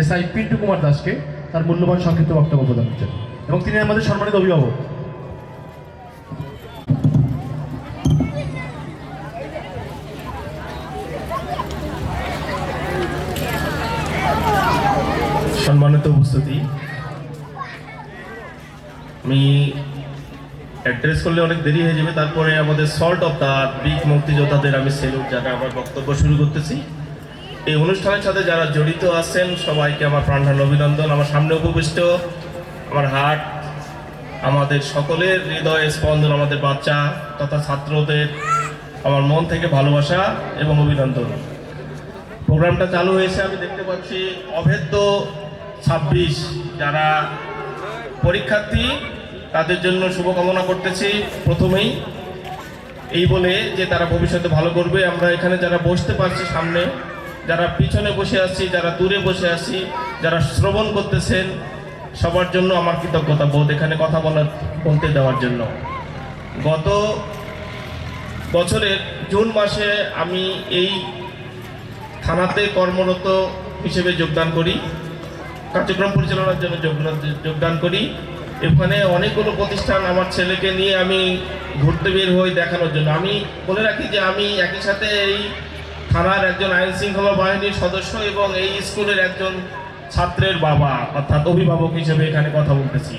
SI Pintu Kumar দাসকে তার মূল্যবান সংক্ষিপ্ত বক্তব্য প্রদান করছেন এবং তিনি আমাদের সম্মানিত অভিভাবক। সম্মানিত উপস্থিতি, আমি অ্যাড্রেস করলে অনেক দেরি হয়ে যাবে, তারপরে আমাদের সল্ট অফ দ্য বিগ মুক্তিযোদ্ধাদের আমি সেলুট জানা আমার বক্তব্য শুরু করতেছি। এই অনুষ্ঠানের সাথে যারা জড়িত আছেন সবাইকে আমার প্রাণঢাল অভিনন্দন। আমার সামনে উপবিষ্ট আমার হার্ট, আমাদের সকলের হৃদয় স্পন্দন, আমাদের বাচ্চা তথা ছাত্রদের আমার মন থেকে ভালোবাসা এবং অভিনন্দন। প্রোগ্রামটা চালু হয়েছে, আমি দেখতে পাচ্ছি অভেদ্য 26 যারা পরীক্ষার্থী তাদের জন্য শুভকামনা করতেছি প্রথমেই, এই বলে যে তারা ভবিষ্যতে ভালো করবে। আমরা এখানে যারা বসতে পারছি সামনে, যারা পিছনে বসে আছি, যারা দূরে বসে আছি, যারা শ্রবণ করতেছেন, সবার জন্য আমার কৃতজ্ঞতা বোধ এখানে কথা বলতে দেওয়ার জন্য। গত বছরের জুন মাসে আমি এই থানাতে কর্মরত হিসেবে যোগদান করি, কার্যক্রম পরিচালনার জন্য যোগদান করি। এখানে অনেকগুলো প্রতিষ্ঠান আমার ছেলেকে নিয়ে আমি ঘুরতে বের হই দেখানোর জন্য। আমি বলে রাখি যে আমি একই সাথে এই থানার একজন আইন শৃঙ্খলা বাহিনীর সদস্য এবং এই স্কুলের একজন ছাত্রের বাবা অর্থাৎ অভিভাবক হিসেবে এখানে কথা বলতেছি।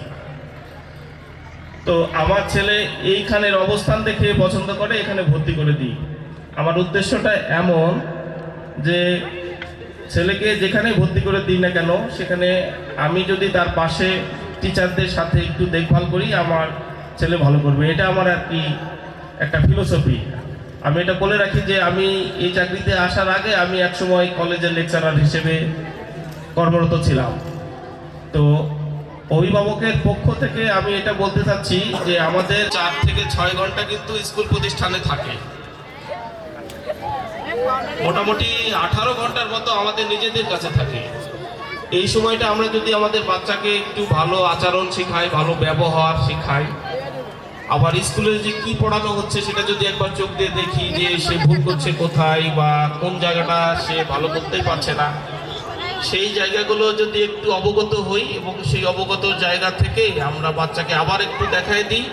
তো আমার ছেলে এইখানের অবস্থান দেখে পছন্দ করে, এখানে ভর্তি করে দিই। আমার উদ্দেশ্যটা এমন যে ছেলেকে যেখানে ভর্তি করে দিই না কেন, সেখানে আমি যদি তার পাশে টিচারদের সাথে একটু দেখভাল করি, আমার ছেলে ভালো করবে। এটা আমার আর কি একটা ফিলোসফি। আমি এটা বলে রাখি যে আমি এই চাকরিতে আসার আগে আমি একসময় কলেজের লেকচারার হিসেবে কর্মরত ছিলাম। তো অভিভাবকের পক্ষ থেকে আমি এটা বলতে চাচ্ছি যে আমাদের 4 থেকে 6 ঘন্টা কিন্তু স্কুল প্রতিষ্ঠানে থাকে, মোটামুটি 18 ঘন্টার মতো আমাদের নিজেদের কাছে থাকে। এই সময়টা আমরা যদি আমাদের বাচ্চাকে একটু ভালো আচরণ শেখাই, ভালো ব্যবহার শেখাই, আবার স্কুলে যে কি পড়ানো হচ্ছে সেটা যদি একবার চোখ দিয়ে দেখি যে সে ভুল করছে কোথায় বা কোন জায়গাটা সে ভালো করতেই পারছে না, সেই জায়গাগুলো যদি একটু অবগত হই এবং সেই অবগত জায়গা থেকে আমরা বাচ্চাকে আবার একটু দেখাই দিই,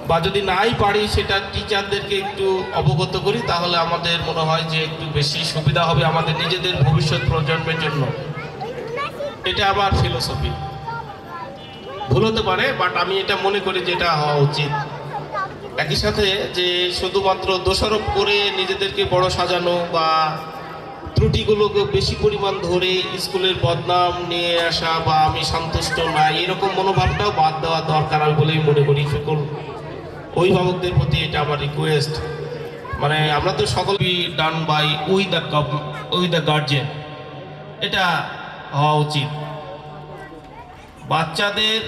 বা যদি নাই পারি সেটা টিচারদেরকে একটু অবগত করি, তাহলে আমাদের মনে হয় যে একটু বেশি সুবিধা হবে আমাদের নিজেদের ভবিষ্যৎ প্রজন্মের জন্য। এটা আমার ফিলোসফি, ভুল হতে পারে, বাট আমি এটা মনে করি যে এটা হওয়া উচিত। একই সাথে যে শুধুমাত্র দোষারোপ করে নিজেদেরকে বড় সাজানো বা ত্রুটিগুলোকে বেশি পরিমাণ ধরে স্কুলের বদনাম নিয়ে আসা বা আমি সন্তুষ্ট নাই, এরকম মনোভাবটাও বাদ দেওয়া দরকার আমি বলেই মনে করি। সকল অভিভাবকদের প্রতি এটা আমার রিকোয়েস্ট। মানে আমরা তো সকলেই done by we the guardian, এটা হওয়া উচিত। বাচ্চাদের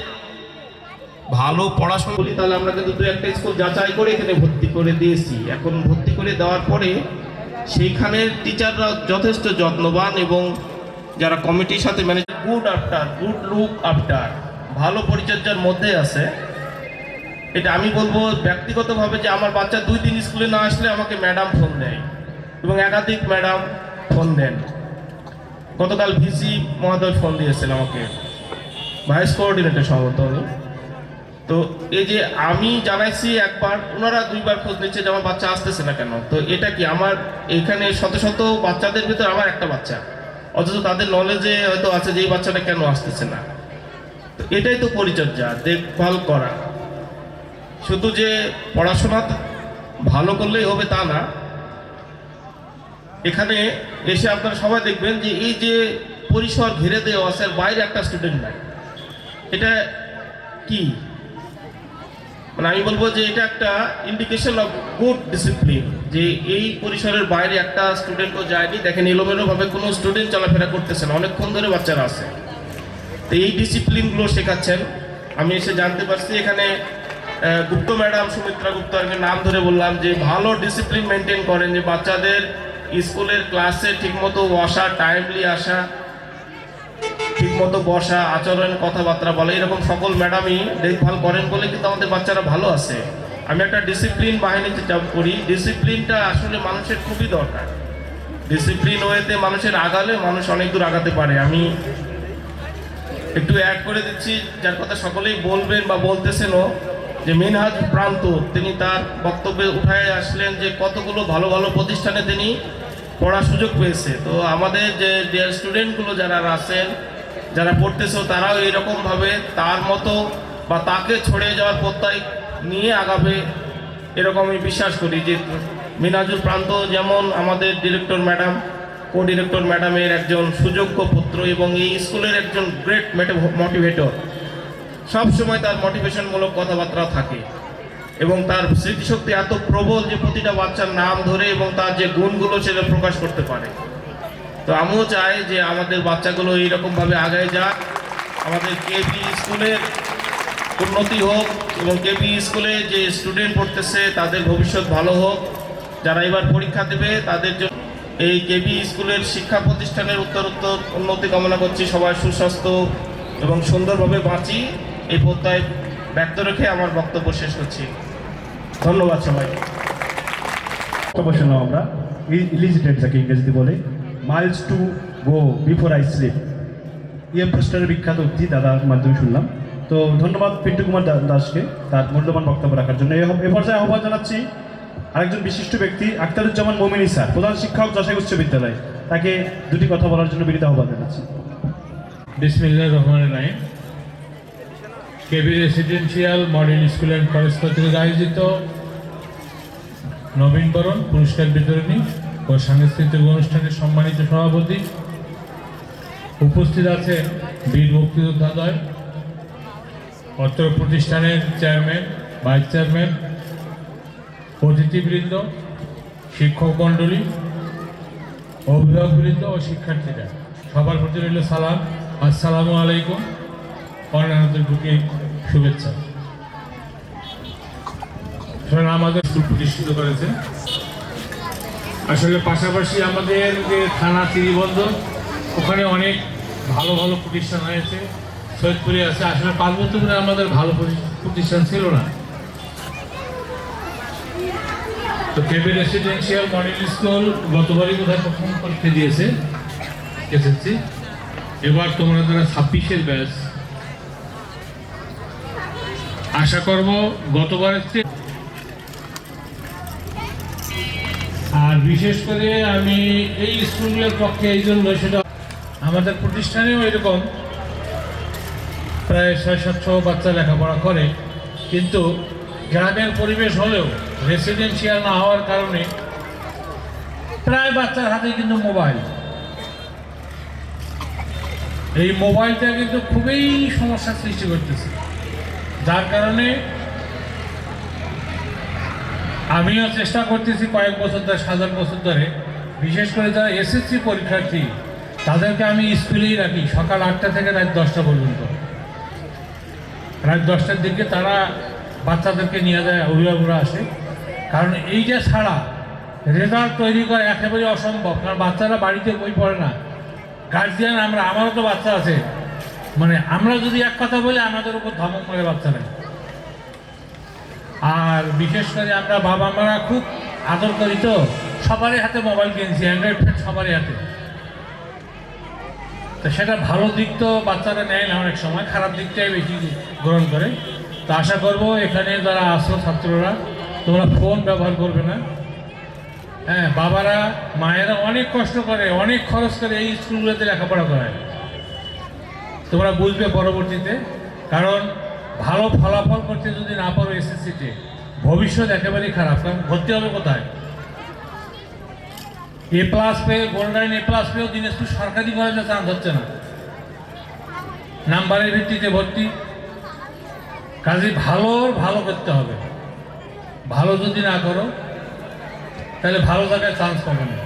ভালো পড়াশোনা বলি, তাহলে আমরা কিন্তু 2-1টা স্কুল যাচাই করে এখানে ভর্তি করে দিয়েছি। এখন ভর্তি করে দেওয়ার পরে সেইখানের টিচাররা যথেষ্ট যত্নবান এবং যারা কমিটির সাথে ম্যানেজ গুড লুক আফটার, ভালো পরিচর্যার মধ্যে আছে। এটা আমি বলবো ব্যক্তিগতভাবে যে আমার বাচ্চা 2 দিন স্কুলে না আসলে আমাকে ম্যাডাম ফোন দেয় এবং একাধিক ম্যাডাম ফোন দেন। গতকাল ভিসি মহোদয় ফোন দিয়েছেন আমাকে, ভাইস কোঅর্ডিনেটর সম্ভবত উনি। তো এই যে আমি জানাইছি একবার, ওনারা 2বার খোঁজ নিচ্ছে যে আমার বাচ্চা আসতেছে না কেন। তো এটা কি আমার এখানে শত শত বাচ্চাদের ভিতরে আমার একটা বাচ্চা, অথচ তাদের নলেজে হয়তো আছে যে এই বাচ্চাটা কেন আসতেছে না। তো এটাই তো পরিচর্যা, দেখভাল করা। শুধু যে পড়াশোনা ভালো করলেই হবে তা না, এখানে এসে আপনারা সবাই দেখবেন যে এই যে পরিসর ঘিরে দেওয়া আছে, বাইরে একটা স্টুডেন্ট নাই। এটা কি মানে আমি বলবো যে এটা একটা ইন্ডিকেশন অফ গুড ডিসিপ্লিন, যে এই পরিসরের বাইরে একটা স্টুডেন্টও যায়নি। দেখেন এলোমেলোভাবে কোনো স্টুডেন্ট চলাফেরা করতেছে না, অনেকক্ষণ ধরে বাচ্চারা আছে। তো এই ডিসিপ্লিনগুলো শেখাচ্ছেন। আমি এসে জানতে পারছি এখানে গুপ্ত ম্যাডাম, সুমিত্রা গুপ্ত, নাম ধরে বললাম, যে ভালো ডিসিপ্লিন মেনটেন করেন, যে বাচ্চাদের স্কুলের ক্লাসে ঠিকমতো বসা, টাইমলি আসা, ঠিকমতো বসা, আচরণ, কথাবার্তা বলে, এরকম সকল ম্যাডামই দেখভাল করেন বলে কিন্তু আমাদের বাচ্চারা ভালো আছে। আমি একটা ডিসিপ্লিন বাহিনীতে জব করি, ডিসিপ্লিনটা আসলে মানুষের খুবই দরকার। ডিসিপ্লিন ওয়েতে মানুষের আগালে মানুষ অনেক দূর আগাতে পারে। আমি একটু অ্যাড করে দিচ্ছি, যার কথা সকলেই বলবেন বা বলতেছেনও, যে মিনহাজ প্রান্ত তিনি তার বক্তব্যে উঠায় আসলেন যে কতগুলো ভালো ভালো প্রতিষ্ঠানে তিনি পড়ার সুযোগ পেয়েছে। তো আমাদের যে ডিয়ার স্টুডেন্টগুলো যারা আছেন, যারা পড়তেছে, তারাও এইরকমভাবে তার মতো বা তাকে ছড়িয়ে যাওয়ার প্রত্যয় নিয়ে আগাবে, এরকম আমি বিশ্বাস করি। যে মিনহাজুল প্রান্ত যেমন আমাদের ডিরেক্টর ম্যাডাম, কো ডিরেক্টর ম্যাডামের একজন সুযোগ্য পুত্র এবং এই স্কুলের একজন গ্রেট মোটিভেটর। সবসময় তার মোটিভেশনমূলক কথাবার্তা থাকে এবং তার স্মৃতিশক্তি এত প্রবল যে প্রতিটা বাচ্চার নাম ধরে এবং তার যে গুণগুলো সেটা প্রকাশ করতে পারে। তো আমিও চাই যে আমাদের বাচ্চাগুলো এইরকমভাবে আগায় যাক, আমাদের কেবি স্কুলের উন্নতি হোক এবং কেবি স্কুলে যে স্টুডেন্ট পড়তেছে তাদের ভবিষ্যৎ ভালো হোক। যারা এবার পরীক্ষা দেবে তাদের জন্য এই কেবি স্কুলের শিক্ষা প্রতিষ্ঠানের উত্তরোত্তর উন্নতি কামনা করছি। সবাই সুস্বাস্থ্য এবং সুন্দরভাবে বাঁচি, এই প্রত্যয় ব্যক্ত রেখে আমার বক্তব্য শেষ করছি। ধন্যবাদ সবাই। বক্তব্য শুনলাম আমরা, ইলিজিটেট যাকে ইংরেজিতে বলে, miles to go before I sleep, EM পোস্টারের বিখ্যাত উক্তি দাদার মাধ্যমে শুনলাম। তো ধন্যবাদ পিন্টু কুমার দাসকে তার মূল্যবান বক্তব্য রাখার জন্য। এ পর্যায়ে আহ্বান জানাচ্ছি আরেকজন বিশিষ্ট ব্যক্তি, আখতারুজ্জামান মোমিনী স্যার, প্রধান শিক্ষক যশোর উচ্চ বিদ্যালয়, তাকে দুটি কথা বলার জন্য বিনীত আহ্বান জানাচ্ছি। বিসমিল্লাহির রহমানির রহিম। KB residential model school and college কর্তৃক আয়োজিত নবীনবরণ পুরস্কার বিতরণী ও সাংস্কৃতিক অনুষ্ঠানের সম্মানিত সভাপতি, উপস্থিত আছে বীর মুক্তিযোদ্ধাদ্বয়, অত্র প্রতিষ্ঠানের চেয়ারম্যান, ভাইস চেয়ারম্যান, অতিথিবৃন্দ, শিক্ষক মণ্ডলী, অভিভাবকবৃন্দ ও শিক্ষার্থীরা, সবার প্রতি রইল সালাম। আসসালামু আলাইকুম, অনান্তর বুকে শুভেচ্ছা। আমাদের স্কুল প্রতিষ্ঠিত করেছে। আসলে পাশাপাশি আমাদের যে থানা চিরিবন্ধ, ওখানে অনেক ভালো ভালো প্রতিষ্ঠান হয়েছে। সৈয়দপুরে আছে, আসলে পার্বত্যপুরে আমাদের ভালো প্রতিষ্ঠান ছিল না। তো কেবি রেসিডেন্সিয়াল মডেল স্কুল গতবারই কোথায় প্রথম পরীক্ষা দিয়েছে এসএসসি, এবার তোমরা যারা 26-এর ব্যাচ, আশা করব গতবারের চেয়ে। আর বিশেষ করে আমি এই স্কুলগুলোর পক্ষে এই জন্য, সেটা আমাদের প্রতিষ্ঠানেও এরকম প্রায় 600-700 বাচ্চা লেখাপড়া করে, কিন্তু গ্রামের পরিবেশ হলেও রেসিডেন্সিয়াল না হওয়ার কারণে প্রায় বাচ্চার হাতে কিন্তু মোবাইল। এই মোবাইলটা কিন্তু খুবই সমস্যার সৃষ্টি করতেছে, যার কারণে আমিও চেষ্টা করতেছি কয়েক বছর ধরে, 7 বছর ধরে, বিশেষ করে যারা এসএসসি পরীক্ষার্থী তাদেরকে আমি স্কুলেই রাখি সকাল 8টা থেকে রাত 10টা পর্যন্ত। রাত 10টার দিকে তারা বাচ্চাদেরকে নিয়ে যায়, অভিভাবকরা আসে। কারণ এইটা ছাড়া রেজাল্ট তৈরি করা একেবারে অসম্ভব, কারণ বাচ্চারা বাড়িতে বই পড়ে না। গার্জিয়ান আমারও তো বাচ্চা আছে, মানে আমরা যদি এক কথা বলি আমাদের উপর ধমক করে বাচ্চারা। আর বিশেষ করে আমরা বাবা মারা খুব আদর করি, তো সবারই হাতে মোবাইল কিনছি, অ্যান্ড্রয়েড ফোন সবারই হাতে। তো সেটা ভালো দিক তো বাচ্চারা নেয় না, অনেক সময় খারাপ দিকটাই বেশি গ্রহণ করে। তো আশা করব এখানে যারা আসো ছাত্ররা, তোমরা ফোন ব্যবহার করবে না। হ্যাঁ, বাবারা মায়েরা অনেক কষ্ট করে, অনেক খরচ করে এই স্কুলগুলোতে লেখাপড়া করায়, তোমরা বুঝবে পরবর্তীতে। কারণ ভালো ফলাফল করতে যদি না পারো এসএসসিতে, ভবিষ্যৎ একেবারেই খারাপ। কারণ ভর্তি হবে কোথায়? A+ পেয়ে, গোল্ডেন A+ পেয়েও দিনাজপুর সরকারি কলেজে চান্স হচ্ছে না, নাম্বারের ভিত্তিতে ভর্তি। কাজে ভালো করতে হবে। ভালো যদি না করো তাহলে ভালো জায়গায় চান্স পাবে না।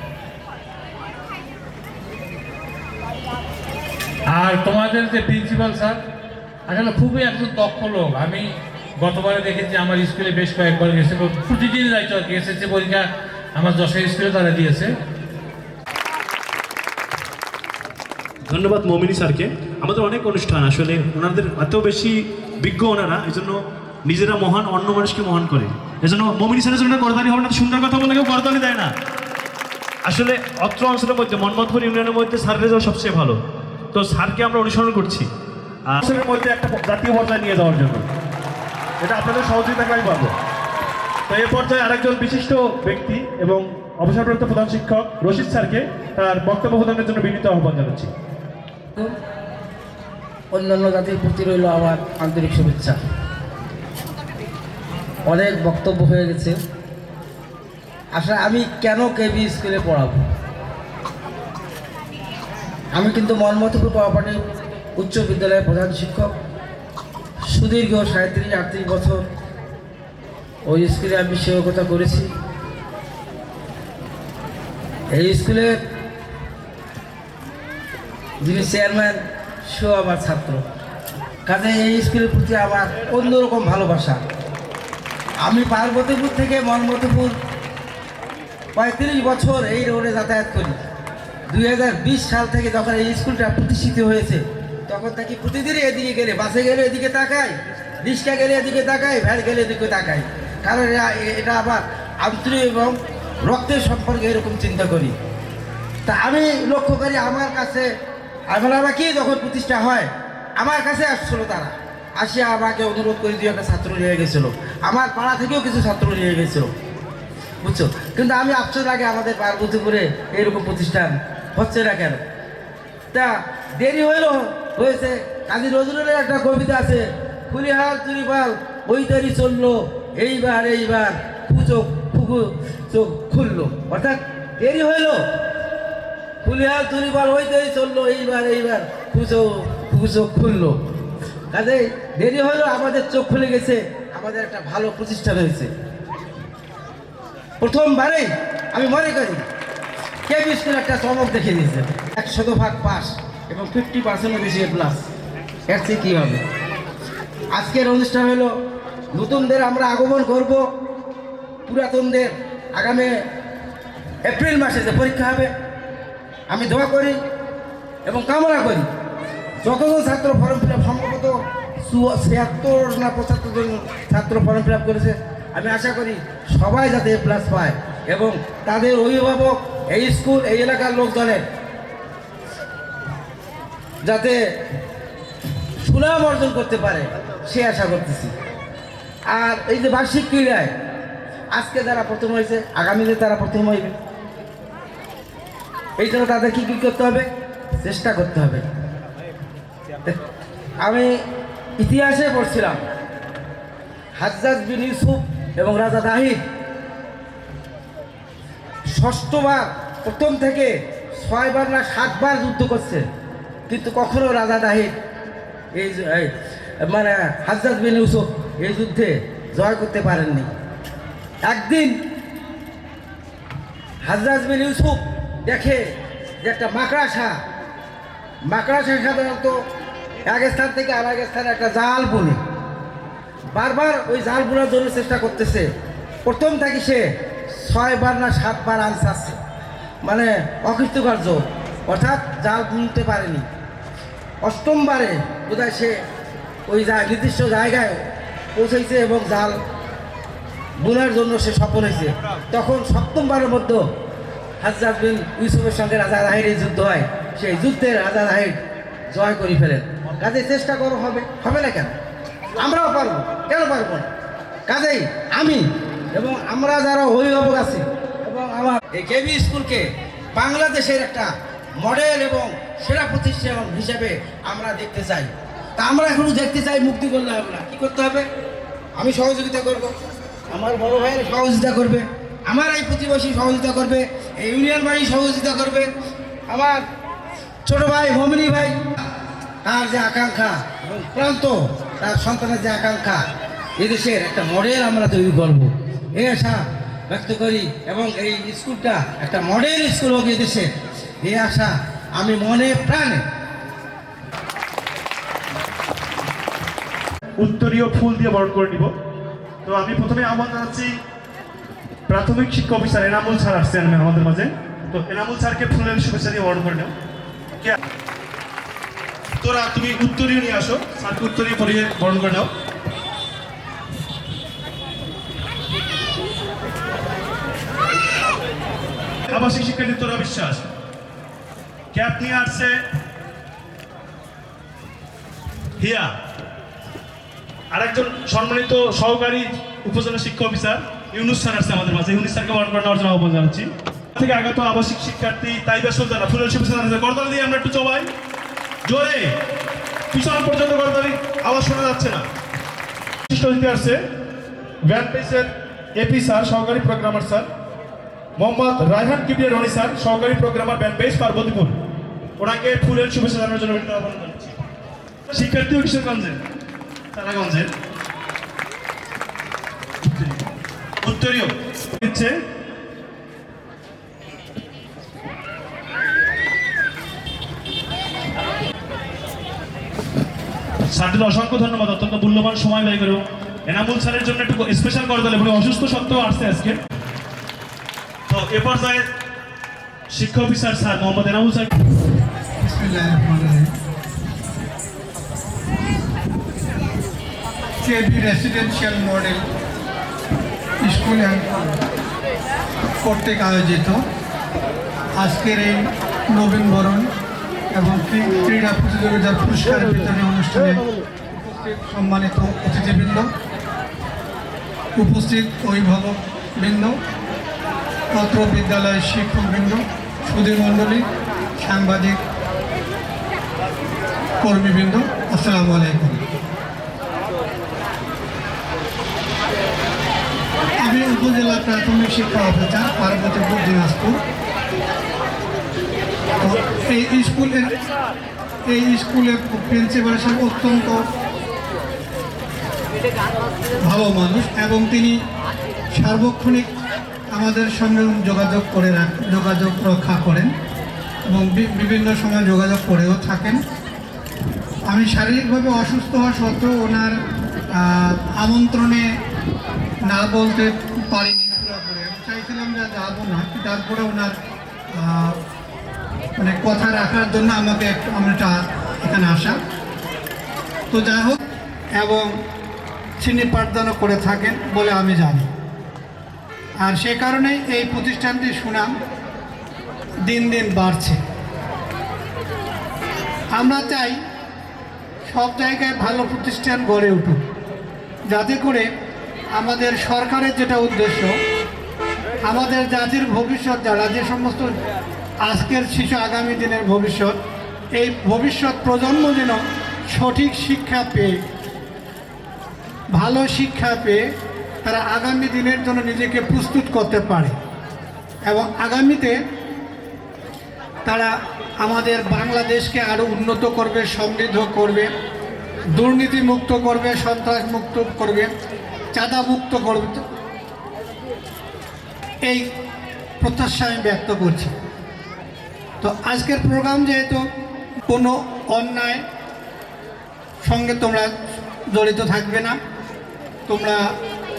আর তোমাদের যে প্রিন্সিপাল স্যার আসলে খুবই একজন দক্ষ লোক। আমি গতবারে দেখেছি আমার স্কুলে বেশ কয়েকবার গেছে, প্রতিদিন যাইতো আর কি। এসএসসি পরীক্ষা আমার যশোর স্কুলে তারা দিয়েছে। ধন্যবাদ মমিনী স্যারকে। আমাদের অনেক অনুষ্ঠান, আসলে ওনাদের এত বেশি বিজ্ঞ ওনারা, এই জন্য নিজেরা মহান, অন্য মানুষকে মহান করে। এই জন্য মমিনী স্যারের জন্য করদানি হবে না, সুন্দর কথা বলে কেউ করদানি দেয় না। আসলে অত্র অঞ্চলের মধ্যে মনমতপুর ইউনিয়নের মধ্যে স্যারের রেজাল্ট সবচেয়ে ভালো। তো স্যারকে আমরা অনুসরণ করছি অঞ্চলের মধ্যে একটা জাতীয় পর্যায়ে নিয়ে যাওয়ার জন্য। এটা আপনাদের সহযোগিতাকে আমি পাবো। তো এই পর্যায়ে আরেকজন বিশিষ্ট ব্যক্তি এবং অবসরপ্রাপ্ত প্রধান শিক্ষক রশিদ স্যারকে তার বক্তব্য প্রদানের জন্য বিনীত আহ্বান জানাচ্ছি। অন্যান্য জাতির প্রতি রইল আমার আন্তরিক শুভেচ্ছা। অনেক বক্তব্য হয়ে গেছে। আসলে আমি কেন কেবি স্কুলে পড়াবো? আমি কিন্তু মনমতপুর কোঅপারেটিভ উচ্চ বিদ্যালয়ের প্রধান শিক্ষক। সুদীর্ঘ 37-38 বছর ওই স্কুলে আমি শিক্ষকতা করেছি। এই স্কুলের যিনি চেয়ারম্যান সেও আমার ছাত্র। কাজে এই স্কুলের প্রতি আমার অন্যরকম ভালোবাসা। আমি পার্বতীপুর থেকে মনমতপুর 35 বছর এই রোডে যাতায়াত করি। 2020 সাল থেকে যখন এই স্কুলটা প্রতিষ্ঠিত হয়েছে তখন থেকে প্রতিদিনই এদিকে গেলে, বাসে গেলে এদিকে তাকাই, রিক্সা গেলে এদিকে তাকাই, ভ্যান গেলে এদিকে তাকাই। কারণ এটা আবার আন্তরিক এবং রক্তের সম্পর্কে এরকম চিন্তা করি। তা আমি লক্ষ্য করি আমার কাছে আমাকে যখন প্রতিষ্ঠা হয় আমার কাছে আসছিল, তারা আসিয়া আমাকে অনুরোধ করে দিয়ে একটা ছাত্র নিয়ে গেছিলো। আমার পাড়া থেকেও কিছু ছাত্র নিয়ে গেছিলো, বুঝছো। কিন্তু আমি আফসোস লাগে আমাদের পার্বতীপুরে এরকম প্রতিষ্ঠান হচ্ছে না কেন। তা দেরি হয়েছে। কাজী নজরুলের একটা কবিতা আছে, ফুলিহাল চুরিপাল ওই তৈরি চললো, এইবার ফুকু চোখ খুললো। অর্থাৎ দেরি হইল, ফুলিহাল চুরিপাল ওই তৈরি চললো, এইবার ফুকু চোখ খুললো। কাজে দেরি হইলো, আমাদের চোখ খুলে গেছে, আমাদের একটা ভালো প্রতিষ্ঠান হয়েছে। প্রথমবারেই আমি মনে করি কেবি স্কুল একটা চমক দেখে দিয়েছে। 100% পাস এবং 50% বেশি প্লাস। এর চেয়ে কী হবে? আজকের অনুষ্ঠান হলো নতুনদের আমরা আগমন করব, পুরাতনদের আগামী এপ্রিল মাসে যে পরীক্ষা হবে আমি দোয়া করি এবং কামনা করি যতজন ছাত্র ফর্ম ফিল আপ, সম্ভবত 76 না 75 জন ছাত্র ফর্ম ফিল আপ করেছে, আমি আশা করি সবাই যাতে এ প্লাস পায় এবং তাদের অভিভাবক, এই স্কুল, এই এলাকার লোকজনের যাতে সুনাম অর্জন করতে পারে সে আশা করতেছি। আর এই যে বার্ষিক ক্রীড়ায় আজকে যারা প্রথম হয়েছে আগামীতে তারা প্রথম হইবে, এই জন্য তাদের কী করতে হবে? চেষ্টা করতে হবে। আমি ইতিহাসে পড়ছিলাম হাজ্জাজ বিন ইউসুফ এবং রাজা দাহিদ 6বার, প্রথম থেকে 6বার না 7বার যুদ্ধ করছে, কিন্তু কখনো রাজা দাহিদ এই মানে হাজ্জাজ বিন ইউসুফ এই যুদ্ধে জয় করতে পারেননি। একদিন হাজ্জাজ বিন ইউসুফ দেখে যে একটা মাকড়াসা সাধারণত এক স্থান থেকে আর এক স্থানে একটা জাল বুনে, বারবার ওই জাল বোনার জন্য চেষ্টা করতেছে। প্রথম থেকে সে 6বার না 7বার আনসারছে, মানে অকৃতকার্য, অর্থাৎ জাল বুনতে পারেনি। 8মবারে বোধহয় সে ওই নির্দিষ্ট জায়গায় পৌঁছেছে এবং জাল বোনার জন্য সে সফল হয়েছে। তখন 7মবারের মধ্যে হাজ্জাজ বিন ইউসুফের সঙ্গে রাজা দাহিরের যুদ্ধ হয়। সেই যুদ্ধে রাজা দাহির জয় করে ফেলেন। কাজে চেষ্টা করো, হবে না কেন? আমরাও পারবো, কেন পারবো না? কাজেই আমি এবং আমরা যারা অভিভাবক আছি এবং আমার এই কেবি স্কুলকে বাংলাদেশের একটা মডেল এবং সেরা প্রতিষ্ঠান হিসেবে আমরা দেখতে চাই। তা আমরা এখনো দেখতে চাই, মুক্তি করলে হবে না। কী করতে হবে? আমি সহযোগিতা করব, আমার বড় ভাইয়ের সহযোগিতা করবে, আমার এই প্রতিবেশী সহযোগিতা করবে, এই ইউনিয়ন বাড়ি সহযোগিতা করবে, আমার ছোট ভাই মমিনী ভাই তার যে আকাঙ্ক্ষা এবং প্রান্ত তার সন্তানের যে আকাঙ্ক্ষা, এদেশের একটা মডেল আমরা তৈরি করব এই আশা ব্যক্ত করি এবং এই স্কুলটা একটা মডেল স্কুল হোক এদেশে, এই আশা আমি মনে প্রাণে। উত্তরীয় ফুল দিয়ে বরণ করে নিব। তো আমি প্রথমে আহ্বান জানাচ্ছি প্রাথমিক শিক্ষা অফিসার এনামুল স্যার আসছেন আমাদের মাঝে। তো এনামুল স্যারকে ফুলের শুভেচ্ছা দিয়ে বরণ করে নাও। তোরা তুমি উত্তরীয় নিয়ে আসো, স্যারকে উত্তরীয় পরিয়ে বরণ করে নাও। আবাসিক শিক্ষার্থী তোরা বিশ্বাস। ক্যাপ নিয়ে আসছে হিয়া। আরেকজন সম্মানিত সহকারী উপজেলা শিক্ষা অফিসার ইউনুস স্যার আসছে আমাদের মাঝে। ইউনুস স্যারকে বরণ করে নেওয়ার জন্য আহ্বান জানাচ্ছি। থেকে আগত আবাসিক শিক্ষার্থী তাইবা সুলতানা ফুলের শিক্ষা করতালি দিয়ে আমরা একটু চবাই জোরে, পিছন পর্যন্ত করতালি আওয়াজ শোনা যাচ্ছে না। বিশিষ্ট অতিথি আসছে ভ্যান পেসের এপি স্যার, সহকারী programmer sir, Mohammad Raihan Kibria Roni sir, সহকারী প্রোগ্রামার ভ্যান পেস পার্বতীপুর। ওনাকে ফুলের শুভেচ্ছা জানানোর জন্য আহ্বান জানাচ্ছি। শিক্ষার্থী ও কিশোরগঞ্জের তারাগঞ্জের উত্তরীয় দিচ্ছে স্যারদের অসংখ্য ধন্যবাদ, অত্যন্ত মূল্যবান সময় ব্যয় করে। এনামুল স্যারের জন্য একটু স্পেশাল করে দিলে, উনি অসুস্থ সত্ত্বেও আসছে আজকে। তো এ পর্যায়ে শিক্ষা officer sir Mohammad Enamul sir. KB residential model school কর্তৃক আয়োজিত আজকের এই নবীনবরণ এবং ক্রীড়া প্রতিযোগিতার পুরস্কার বিতরণী অনুষ্ঠানে সম্মানিত অতিথিবৃন্দ, উপস্থিত অভিভাবকবৃন্দ, অত্র বিদ্যালয়ের শিক্ষকবৃন্দ, সুধীমণ্ডলী, সাংবাদিক কর্মীবৃন্দ, আসসালামু আলাইকুম। আমি উপজেলা প্রাথমিক শিক্ষা অফিসার পার্বতীপুর, দিনাজপুর। এই স্কুলের প্রিন্সিপাল সাহেব অত্যন্ত ভালো মানুষ এবং তিনি সার্বক্ষণিক আমাদের সঙ্গে যোগাযোগ রক্ষা করেন এবং বিভিন্ন সময় যোগাযোগ করেও থাকেন। আমি শারীরিকভাবে অসুস্থ হওয়া সত্ত্বেও ওনার আমন্ত্রণে না বলতে পারিনি পুরোপুরি। আমি চাইছিলাম যে যাবো না, তারপরে ওনার মানে কথা রাখার জন্য আমাকে আমরা এখানে আসা। তো যাই হোক, এবং তিনি পাঠদানও করে থাকেন বলে আমি জানি। আর সে কারণেই এই প্রতিষ্ঠানটির সুনাম দিন দিন বাড়ছে। আমরা চাই সব জায়গায় ভালো প্রতিষ্ঠান গড়ে উঠুক, যাতে করে আমাদের সরকারের যেটা উদ্দেশ্য, আমাদের জাতির ভবিষ্যৎ, যারা যে সমস্ত আজকের শিশু আগামী দিনের ভবিষ্যৎ, এই ভবিষ্যৎ প্রজন্ম যেন সঠিক শিক্ষা পেয়ে, ভালো শিক্ষা পেয়ে তারা আগামী দিনের জন্য নিজেকে প্রস্তুত করতে পারে এবং আগামীতে তারা আমাদের বাংলাদেশকে আরও উন্নত করবে, সমৃদ্ধ করবে, দুর্নীতি মুক্ত করবে, সন্ত্রাস মুক্ত করবে, চাঁদা মুক্ত করবে। এই প্রত্যাশা আমি ব্যক্ত করছি। তো আজকের প্রোগ্রাম যেহেতু কোনো অন্যায় সঙ্গে তোমরা জড়িত থাকবে না, তোমরা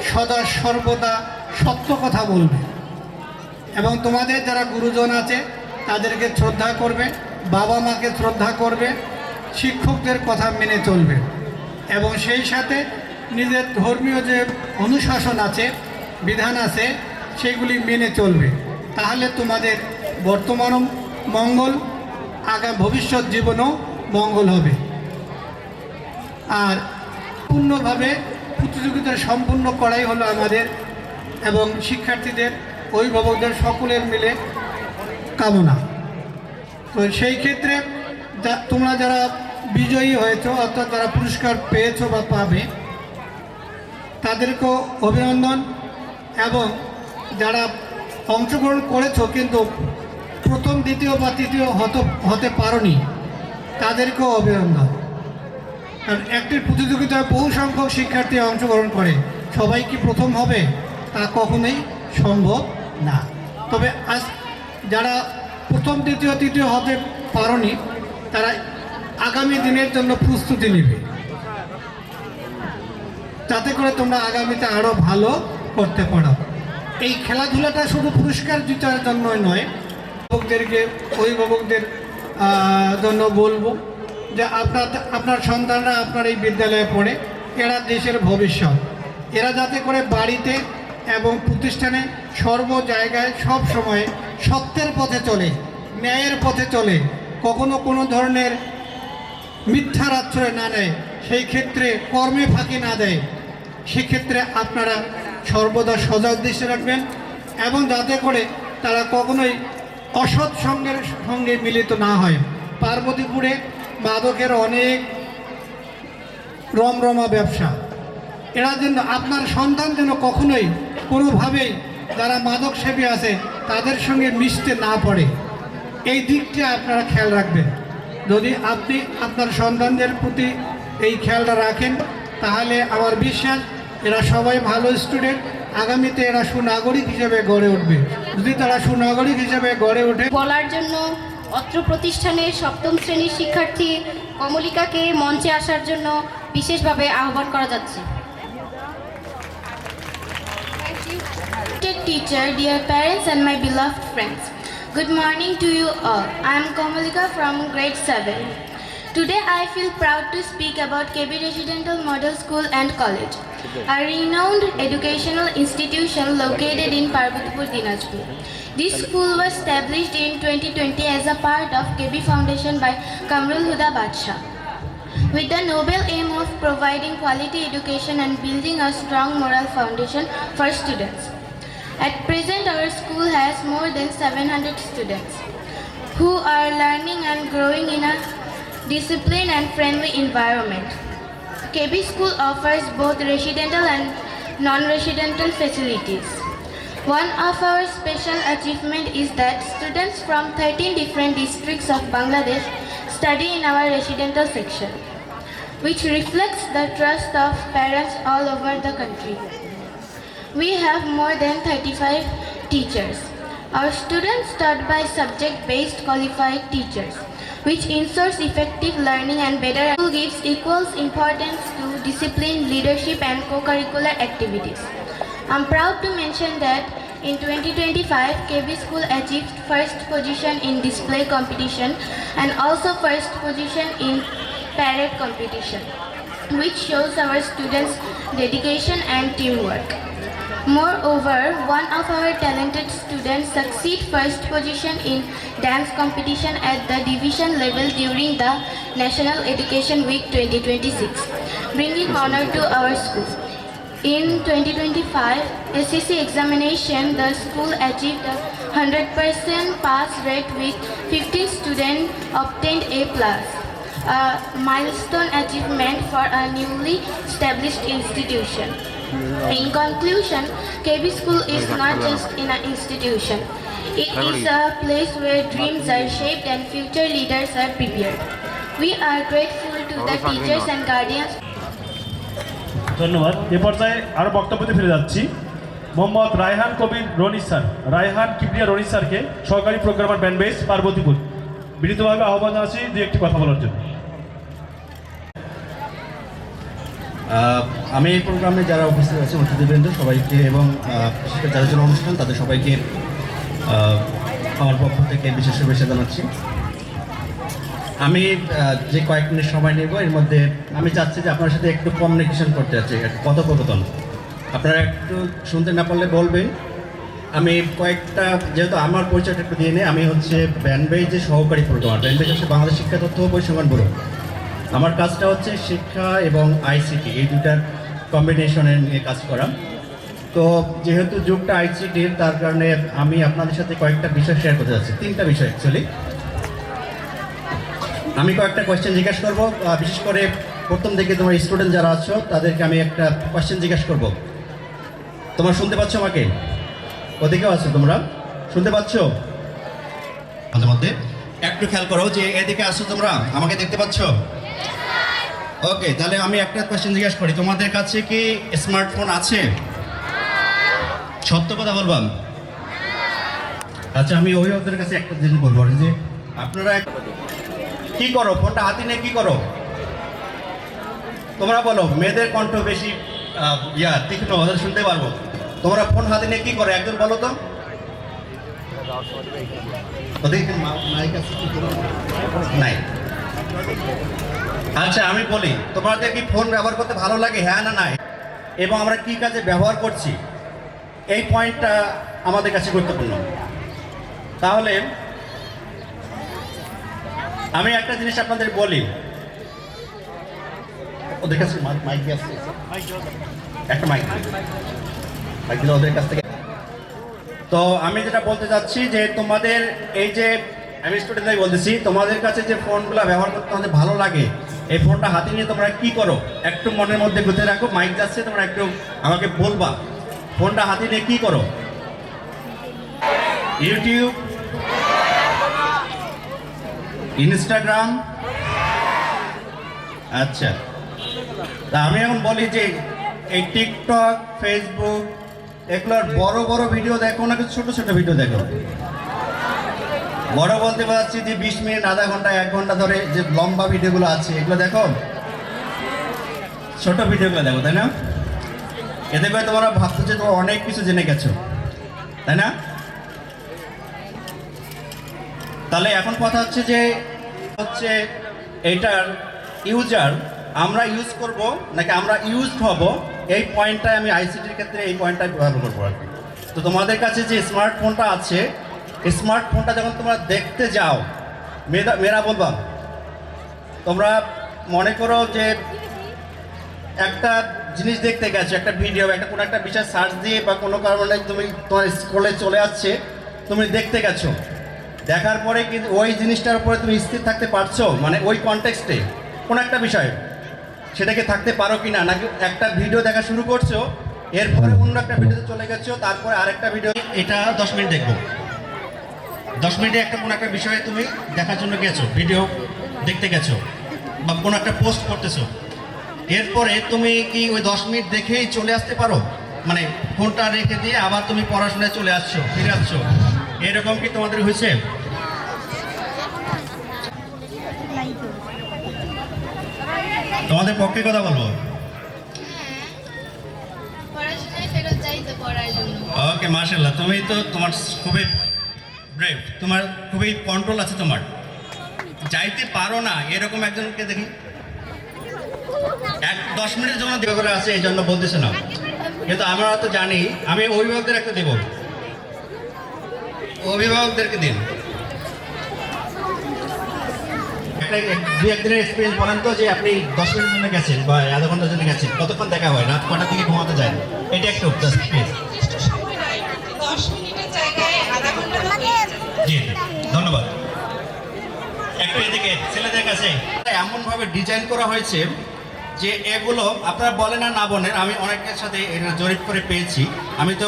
সদা সর্বদা সত্য কথা বলবে এবং তোমাদের যারা গুরুজন আছে তাদেরকে শ্রদ্ধা করবে, বাবা মাকে শ্রদ্ধা করবে, শিক্ষকদের কথা মেনে চলবে এবং সেই সাথে নিজের ধর্মীয় যে অনুশাসন আছে, বিধান আছে, সেগুলি মেনে চলবে। তাহলে তোমাদের বর্তমানও মঙ্গল, ভবিষ্যৎ জীবনও মঙ্গল হবে। আর পূর্ণভাবে প্রতিযোগিতা সম্পূর্ণ করাই হলো আমাদের এবং শিক্ষার্থীদের, অভিভাবকদের সকলের মিলে কামনা। তো সেই ক্ষেত্রে তোমরা যারা বিজয়ী হয়েছো, অর্থাৎ যারা পুরস্কার পেয়েছো বা পাবে, তাদেরকেও অভিনন্দন এবং যারা অংশগ্রহণ করেছো কিন্তু প্রথম, দ্বিতীয় বা তৃতীয় হতে পারোনি, তাদেরকেও অভিনন্দন। কারণ একটি প্রতিযোগিতায় বহু সংখ্যক শিক্ষার্থী অংশগ্রহণ করে, সবাই কি প্রথম হবে তা কখনোই সম্ভব না। তবে আজ যারা প্রথম, দ্বিতীয়, তৃতীয় হতে পারোনি, তারা আগামী দিনের জন্য প্রস্তুতি নেবে, যাতে করে তোমরা আগামীতে আরও ভালো করতে পারো। এই খেলাধুলাটা শুধু পুরস্কার জিতার জন্যই নয়, অভিভাবকদের জন্য বলবো যে আপনার সন্তানরা আপনার এই বিদ্যালয়ে পড়ে, এরা দেশের ভবিষ্যৎ। এরা যাতে করে বাড়িতে এবং প্রতিষ্ঠানে সর্ব জায়গায় সব সময় সত্যের পথে চলে, ন্যায়ের পথে চলে, কখনো কোনো ধরনের মিথ্যার আশ্রয় না নেয়, সেই ক্ষেত্রে কর্মে ফাঁকি না দেয়, সেক্ষেত্রে আপনারা সর্বদা সজাগ দৃষ্টি রাখবেন এবং যাতে করে তারা কখনোই অসৎ সঙ্গের সঙ্গে মিলিত না হয়। পার্বতীপুরে মাদকের অনেক রমরমা ব্যবসা, এরা যেন আপনার সন্তান যেন কখনোই কোনোভাবেই যারা মাদক সেবী আছে তাদের সঙ্গে মিশতে না পারে, এই দিকটা আপনারা খেয়াল রাখবেন। যদি আপনি আপনার সন্তানদের প্রতি এই খেয়ালটা রাখেন তাহলে আমার বিশ্বাস এরা সবাই ভালো স্টুডেন্ট, আগামীতে এরা সুনাগরিক হিসেবে গড়ে উঠবে। যদি তারা সুনাগরিক হিসেবে গড়ে ওঠে, বলার জন্য অত্র প্রতিষ্ঠানের 7ম শ্রেণীর শিক্ষার্থী কমলিকাকে মঞ্চে আসার জন্য বিশেষভাবে আহ্বান করা যাচ্ছে। Teacher, dear parents and my beloved friends, good morning to you all. I am Komalika from grade 7. Today I feel proud to speak about KB Residential Model School and College, a renowned educational institution located in Parbatipur, Dinajpur. This school was established in 2020 as a part of KB Foundation by Kamrul Huda Badshah, with the noble aim of providing quality education and building a strong moral foundation for students. At present, our school has more than 700 students who are learning and growing in a disciplined and friendly environment. KB School offers both residential and non-residential facilities. One of our special achievement is that students from 13 different districts of Bangladesh study in our residential section, which reflects the trust of parents all over the country. We have more than 35 teachers. Our students taught by subject-based qualified teachers, which ensures effective learning and better school gives equal importance to discipline, leadership and co-curricular activities. I'm proud to mention that in 2025, KB School achieved first position in display competition and also first position in parade competition, which shows our students' dedication and teamwork. Moreover, one of our talented students succeed first position in dance competition at the division level during the National Education Week 2026, bringing honor to our school. In 2025 SCC examination, the school achieved a 100% pass rate with 15 students obtained A+, a milestone achievement for a newly established institution. In conclusion, KB School is not just in an institution. It is a place where dreams are shaped and future leaders are prepared. We are grateful to the teachers and guardians. ধন্যবাদ। এ পর্যায়ে আরও বক্তব্যতে ফিরে যাচ্ছি। মোহাম্মদ রায়হান কবির Roni sir, Raihan Kibria Roni স্যারকে সহকারী programmer band base Parbatipur, বিনীতভাবে আহ্বান জানাচ্ছি দু একটি কথা বলার জন্য। আমি এই প্রোগ্রামে যারা উপস্থিত আছে অতিথিবৃন্দ সবাইকে এবং যাদের জন্য অনুষ্ঠান তাদের সবাইকে আমার পক্ষ থেকে বিশেষ শুভেচ্ছা জানাচ্ছি। আমি যে কয়েক মিনিট সময় নেব, এর মধ্যে আমি চাচ্ছি যে আপনার সাথে একটু কমিউনিকেশন করতে চাচ্ছি, একটু কথোপকথন। আপনারা একটু শুনতে না পারলে বলবেন। আমি কয়েকটা, যেহেতু আমার পরিচয়টা একটু দিয়ে নেই, আমি হচ্ছে ব্যান্ডবেজের সহকারী প্রোগ্রামার। ব্যান্ডবেজ হচ্ছে বাংলাদেশ শিক্ষা তথ্য ও পরিসংখ্যান ব্যুরো। আমার কাজটা হচ্ছে শিক্ষা এবং আইসিটি এই দুটার কম্বিনেশনে নিয়ে কাজ করা। তো যেহেতু যুগটা আইসিটির, তার কারণে আমি আপনাদের সাথে কয়েকটা বিষয় শেয়ার করতে যাচ্ছি, 3টা বিষয় অ্যাকচুয়ালি। আমি কয়েকটা কোয়েশ্চেন জিজ্ঞাসা করবো, বিশেষ করে প্রথম থেকে তোমার স্টুডেন্ট যারা আছো তাদেরকে আমি একটা কোয়েশ্চেন জিজ্ঞাসা করবো। তোমরা শুনতে পাচ্ছ আমাকে? ওদিকেও আছো, তোমরা শুনতে পাচ্ছ? আমাদের মধ্যে একটু খেয়াল করো যে এদিকে আসো, তোমরা আমাকে দেখতে পাচ্ছ? ওকে, তাহলে আমি একটা কোয়েশ্চেন জিজ্ঞাসা করি, তোমাদের কাছে কি স্মার্টফোন আছে? সত্য কথা বলবাম? আচ্ছা, আমি অভিভাবকদের কাছে একটা জিনিস বলবো যে আপনারা কি করো, ফোনটা হাতে নিয়ে কি করো? তোমরা বলো, মেয়েদের কণ্ঠ বেশি তীক্ষ্ণ, ওদের শুনতে পারবো। তোমরা ফোন হাতে নিয়ে কি করো একজন বলো তো? নাই। আচ্ছা, আমি বলি, তোমাদের কি ফোন ব্যবহার করতে ভালো লাগে, হ্যাঁ না নাই? এবং আমরা কি কাজে ব্যবহার করছি, এই পয়েন্টটা আমাদের কাছে গুরুত্বপূর্ণ। তাহলে আমি একটা জিনিস আপনাদের বলি, ওদের কাছে মাইক দিয়ে আসছে, একটা মাইক দিলে ওদের কাছ থেকে। তো আমি যেটা বলতে চাচ্ছি যে তোমাদের এই যে আমি স্টুডেন্টদের বলতেছি, তোমাদের কাছে যে ফোনগুলো ব্যবহার করতে আমাদের ভালো লাগে, এই ফোনটা হাতে নিয়ে তোমরা কি করো একটু মনের মধ্যে গুঁজে রাখো। মাইক যাচ্ছে, তোমরা একটু আমাকে বলবা ফোনটা হাতে নিয়ে কি করো। ইউটিউব, ইনস্টাগ্রাম, আচ্ছা। তা আমি এখন বলি যে এই টিকটক, ফেসবুক এগুলোর বড় বড় ভিডিও দেখো না, ছোট ছোট ভিডিও দেখো। বড় বলতে পারছি যে 20 মিনিট, আধা ঘন্টা, 1 ঘন্টা ধরে যে লম্বা ভিডিওগুলো আছে এগুলো দেখো, ছোট ভিডিওগুলো দেখো, তাই না? এতে করে তোমরা ভাবছো যে তোমরা অনেক কিছু জেনে গেছো, তাই না? তাহলে এখন কথা হচ্ছে যে এইটার ইউজার আমরা ইউজ করব নাকি আমরা ইউজড হব, এই পয়েন্টটা আমি আইসিটির ক্ষেত্রে এই পয়েন্টটা ব্যবহার করবো আর কি। তো তোমাদের কাছে যে স্মার্টফোনটা আছে, স্মার্টফোনটা যখন তোমরা দেখতে যাও, মেয়েরা বলবা, তোমরা মনে করো যে একটা জিনিস দেখতে গেছো, একটা ভিডিও, একটা কোনো একটা বিষয় সার্চ দিয়ে বা কোনো কারণে তুমি তোমার স্ক্রলে চলে আসছে, তুমি দেখতে গেছো, দেখার পরে কিন্তু ওই জিনিসটার উপরে তুমি স্থির থাকতে পারছো, মানে ওই কনটেক্সটে কোনো একটা বিষয় সেটাকে থাকতে পারো কি না, নাকি একটা ভিডিও দেখা শুরু করছো, এরপরে অন্য একটা ভিডিওতে চলে গেছো, তারপরে আরেকটা ভিডিও, এটা 10 মিনিট দেখবো, 10 মিনিটে একটা কোনো একটা বিষয়ে তুমি দেখার জন্য গেছো, ভিডিও দেখতে গেছো বা কোনো একটা পোস্ট করতেছো, এরপরে তুমি কি ওই 10 মিনিট দেখেই চলে আসতে পারো, মানে ফোনটা রেখে দিয়ে আবার তুমি পড়াশোনায় চলে আসছো, ফিরে আসছো, এরকম কি তোমাদের হয়েছে? তোমাদের পক্ষে কথা বলবো। পড়াশোনায় ফেরত যাইতে পড়ার জন্য। ওকে, মাশাআল্লাহ, তুমি তো তোমার খুবই ব্রেভ, তোমার খুবই কন্ট্রোল আছে, তোমার যাইতে পারো না এরকম একজনকে দেখি 10 মিনিটের জন্য দেওয়া করে আছে, এই জন্য বলতেছে না, কিন্তু আমরা তো জানি। আমি অভিভাবকদের একটা দেবো, অভিভাবকদেরকে দিন একটা 2-1 দিনের এক্সপিরিয়েন্স বলেন তো, যে আপনি 10 মিনিটের জন্য গেছেন বা আধা ঘন্টার জন্য গেছেন, কতক্ষণ দেখা হয়, রাত কটা থেকে ঘুমাতে যায়, এটা একটু জি ধন্যবাদ। একটু এদিকে ছেলেদের কাছে এমনভাবে ডিজাইন করা হয়েছে যে এগুলো আপনারা বলেন আর না বলেন, আমি অনেকের সাথে এটা জরিপ করে পেয়েছি, আমি তো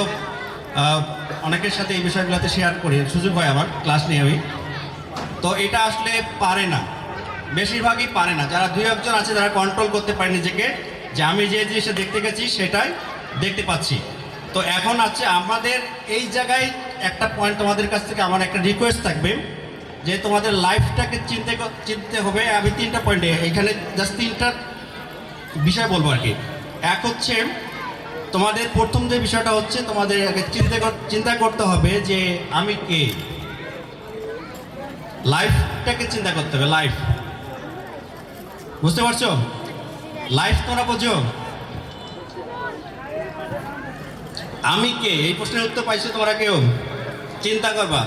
অনেকের সাথে এই বিষয়গুলোতে শেয়ার করি, সুযোগ হয় আমার ক্লাস নিয়ে আমি। তো এটা আসলে পারে না, বেশিরভাগই পারে না। যারা 2-1 জন আছে যারা কন্ট্রোল করতে পারে নিজেকে, যে আমি যে জিনিসটা দেখতে গেছি সেটাই দেখতে পাচ্ছি। তো এখন আছে আমাদের এই জায়গায় একটা পয়েন্ট, তোমাদের কাছ থেকে আমার একটা রিকোয়েস্ট থাকবে যে তোমাদের লাইফটাকে চিনতে হবে। আমি 3টা পয়েন্টে এখানে জাস্ট 3টা বিষয় বলবো আর কি। এক হচ্ছে তোমাদের প্রথম যে বিষয়টা হচ্ছে তোমাদের চিন্তা করতে হবে যে আমি কে, লাইফটাকে চিন্তা করতে হবে। লাইফ বুঝতে পারছো? লাইফ তোমরা বোঝো? আমি কে, এই প্রশ্নের উত্তর পাইছো তোমরা কেউ? চিন্তা করবা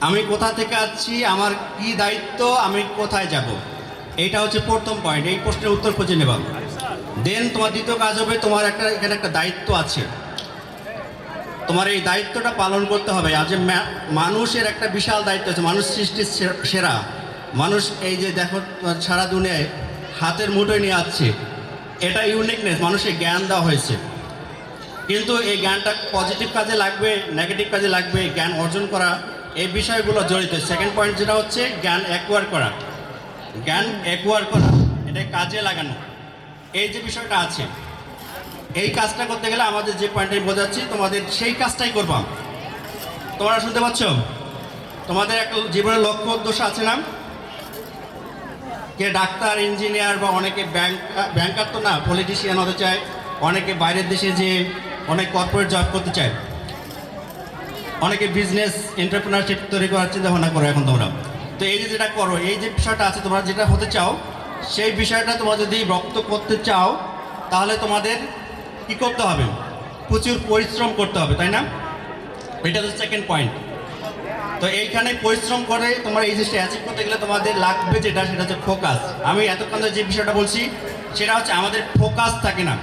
আমি কোথা থেকে আসছি, আমার কি দায়িত্ব, আমি কোথায় যাব, এইটা হচ্ছে প্রথম পয়েন্ট। এই প্রশ্নের উত্তর খুঁজে নেবা। দেন তোমার দ্বিতীয় কাজ হবে তোমার এখানে একটা দায়িত্ব আছে, তোমার এই দায়িত্বটা পালন করতে হবে। আজ মানুষের একটা বিশাল দায়িত্ব আছে, মানুষ সৃষ্টির সেরা মানুষ। এই যে দেখো সারা দুনিয়ায় হাতের মুঠোয় নিয়ে আসছে, এটা ইউনিকনেস, মানুষের জ্ঞান দেওয়া হয়েছে। কিন্তু এই জ্ঞানটা পজিটিভ কাজে লাগবে, নেগেটিভ কাজে লাগবে, জ্ঞান অর্জন করা, এই বিষয়গুলো জড়িত। সেকেন্ড পয়েন্ট যেটা হচ্ছে জ্ঞান অ্যাকোয়ার করা, জ্ঞান অ্যাকোয়ার করা, এটা কাজে লাগানো, এই যে বিষয়টা আছে, এই কাজটা করতে গেলে আমাদের যে পয়েন্টটাই বোঝাচ্ছি তোমাদের সেই কাজটাই করবা। তোমরা শুনতে পাচ্ছ? তোমাদের একটা জীবনের লক্ষ্য উদ্দেশ্য আছে না? কে ডাক্তার, ইঞ্জিনিয়ার বা অনেকে ব্যাংকার তো না, পলিটিশিয়ান হতে চায়, অনেকে বাইরের দেশে যে অনেক কর্পোরেট জব করতে চায়, অনেকে বিজনেস এন্টারপ্রেনারশিপ তৈরি করার চিন্তা ভাবনা করো এখন তোমরা। তো এই যে যেটা করো, এই যে বিষয়টা আছে, তোমরা যেটা হতে চাও সেই বিষয়টা তোমরা যদি রপ্ত করতে চাও তাহলে তোমাদের কি করতে হবে? প্রচুর পরিশ্রম করতে হবে, তাই না? এটা হচ্ছে সেকেন্ড পয়েন্ট। তো এইখানে পরিশ্রম করে তোমার এই জিনিসটা অ্যাচিভ করতে গেলে তোমাদের লাগবে যেটা, সেটা হচ্ছে ফোকাস। আমি এতক্ষণ ধরে যে বিষয়টা বলছি সেটা হচ্ছে আমাদের ফোকাস থাকে না।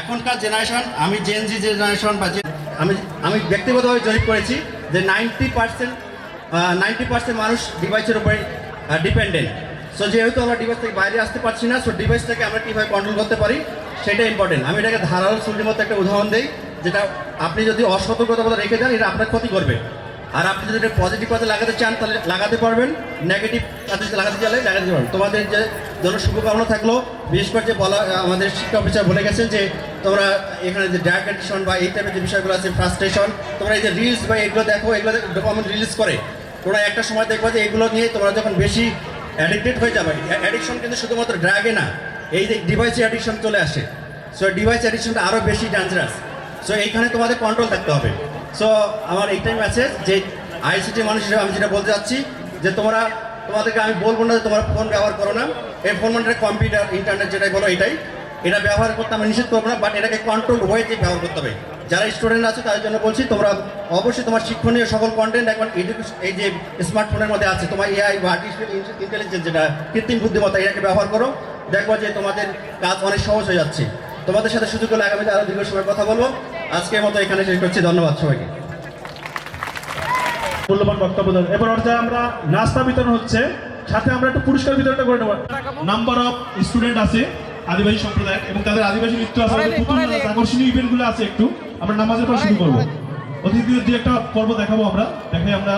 এখনকার জেনারেশন, আমি জেনজি জেনারেশন বা আমি ব্যক্তিগতভাবে জরিপ করেছি যে 90% মানুষ ডিভাইসের উপরে ডিপেন্ডেন্ট। সো যেহেতু আমরা ডিভাইস থেকে বাইরে আসতে পারছি না, সো ডিভাইসটাকে আমরা কীভাবে কন্ট্রোল করতে পারি সেটা ইম্পর্টেন্ট। আমি এটাকে ধারালো ছুরির মতো একটা উদাহরণ দিই, যেটা আপনি যদি অসতর্কতা রেখে যান এটা আপনার ক্ষতি করবে। আর আপনি যদি এটা পজিটিভ কাজে লাগাতে চান তাহলে লাগাতে পারবেন, নেগেটিভ কাজে লাগাতে চাইলে লাগাতে পারবেন। তোমাদের যে জন্য শুভকামনা থাকলো। বিশেষ করে যে আমাদের শিক্ষা অফিসার বলে গেছেন যে তোমরা এখানে যে ড্রাগ অ্যাডিকশন বা এই টাইপের যে বিষয়গুলো আছে, ফ্রাস্ট্রেশন, তোমরা এই যে রিলস বা এগুলো দেখো, এগুলো ডোপামিন রিলিজ করে। তোমরা একটা সময় দেখবো যে এগুলো নিয়ে তোমরা যখন বেশি অ্যাডিক্টেড হয়ে যাবে। অ্যাডিকশন কিন্তু শুধুমাত্র ড্রাগে না, এই যে ডিভাইসে অ্যাডিকশন চলে আসে। সো ডিভাইস অ্যাডিকশনটা আরও বেশি ডেঞ্জারাস। সো এইখানে তোমাদের কন্ট্রোল থাকতে হবে। সো আমার এইটাই মেসেজ যে আইসিটি মানুষ হিসেবে আমি যেটা বলতে চাচ্ছি যে তোমাদেরকে আমি বলবো না যে তোমরা ফোন ব্যবহার করো না। এই ফোন মানে কম্পিউটার, ইন্টারনেট যেটাই বলো এটা ব্যবহার করতে আমি নিষেধ করবো না, বাট এটাকে কন্ট্রোল ওয়েতে ব্যবহার করতে হবে। যারা স্টুডেন্ট আছে তাদের জন্য বলছি, তোমরা অবশ্যই তোমার শিক্ষণীয় সকল কন্টেন্ট এখন এই যে স্মার্টফোনের মধ্যে আছে, তোমার এআই বা আর্টিফিশিয়াল ইন্টেলিজেন্স যেটা কৃত্রিম বুদ্ধিমত্তা, এটাকে ব্যবহার করো। দেখবো যে তোমাদের কাজ অনেক সহজ হয়ে যাচ্ছে। তোমাদের সাথে সুযোগ হলে আগামীতে আরও দীর্ঘ সময় কথা বলবো। আজকের মতো এখানে শেষ করছি। ধন্যবাদ সবাইকে। মূল্যবান বক্তব্য দেন। এবার পর্যায়ে আমরা নাস্তা বিতরণ হচ্ছে, সাথে আমরা একটু পুরস্কার বিতরণটা করে নেব। নাম্বার অফ স্টুডেন্ট আছে আদিবাসী সম্প্রদায় এবং তাদের আদিবাসী নৃত্য আছে, আকর্ষণীয় ইভেন্টগুলো আছে। একটু আমরা নামাজের পর শুরু করবো। অতিথিদের দিয়ে একটা পর্ব দেখাবো আমরা, দেখাই আমরা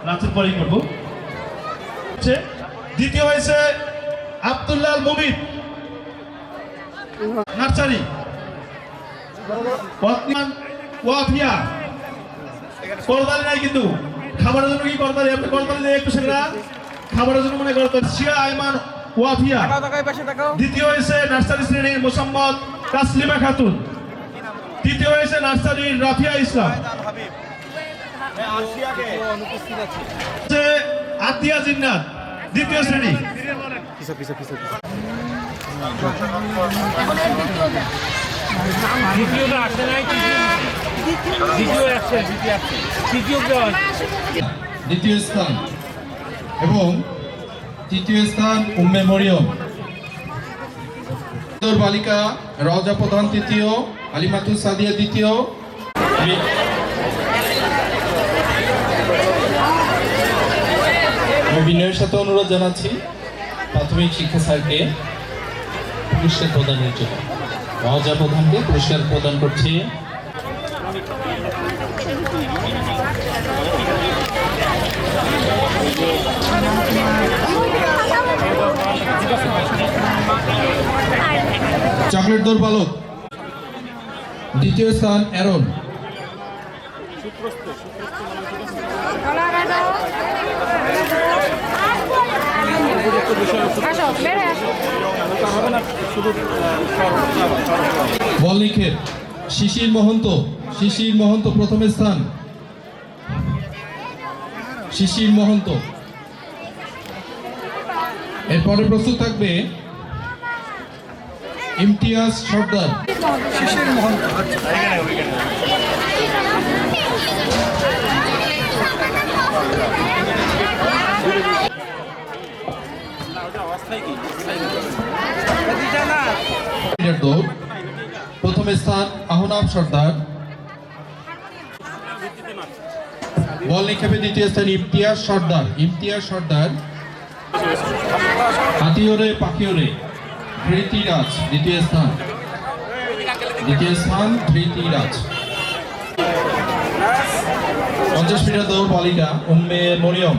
লাঞ্চের পরেই করবো। দ্বিতীয় হয়েছে আব্দুল্লাহ মুমিত নার্সারি, ওয়াফিয়া করতালি নাই কিন্তু খাবারের জন্য কি করতালি, আপনি করতালি দিয়ে একটু সেটা খাবারের জন্য মনে করতেন। শিয়া আইমান ওয়াফিয়া। দ্বিতীয় হয়েছে নার্সারি শ্রেণীর মোসাম্মদ তাসলিমা খাতুন। তৃতীয় হয়েছে নার্সারির রাফিয়া ইসলাম। আতিয়া জিন্নাত দ্বিতীয় শ্রেণী। দ্বিতীয় স্থান এবং তৃতীয় স্থান উম্মে মরিয়ম। বালিকা রওজা প্রধান তৃতীয়, আলিমাতুল সাদিয়া দ্বিতীয়। আমি বিনয়ের সাথে অনুরোধ জানাচ্ছি প্রাথমিক শিক্ষা স্যারকে পুরস্কার প্রদানের জন্য। রওজা প্রধানকে পুরস্কার প্রদান করছে চকলেট দৌড় বালক। দ্বিতীয় স্থান অ্যারন। বল নিক্ষেপ শিশির মহন্ত। শিশির মহন্ত প্রথম স্থান। শিশির মহন্ত। এরপরে প্রস্তুত থাকবে ইমতিয়াজ সর্দার। শিশির মহন্ত। প্রথম স্থান আহনাব সর্দার। বল নিক্ষেপে দ্বিতীয় স্থান ইমতিয়াজ সর্দার। ইমতিয়াজ সর্দার। হাতিওরে পাখিওরে ধৃতিরাজ দ্বিতীয় স্থান। দ্বিতীয় স্থান ধৃতিরাজ। 50 মিটার দৌড় বালিকা উম্মে মরিয়ম।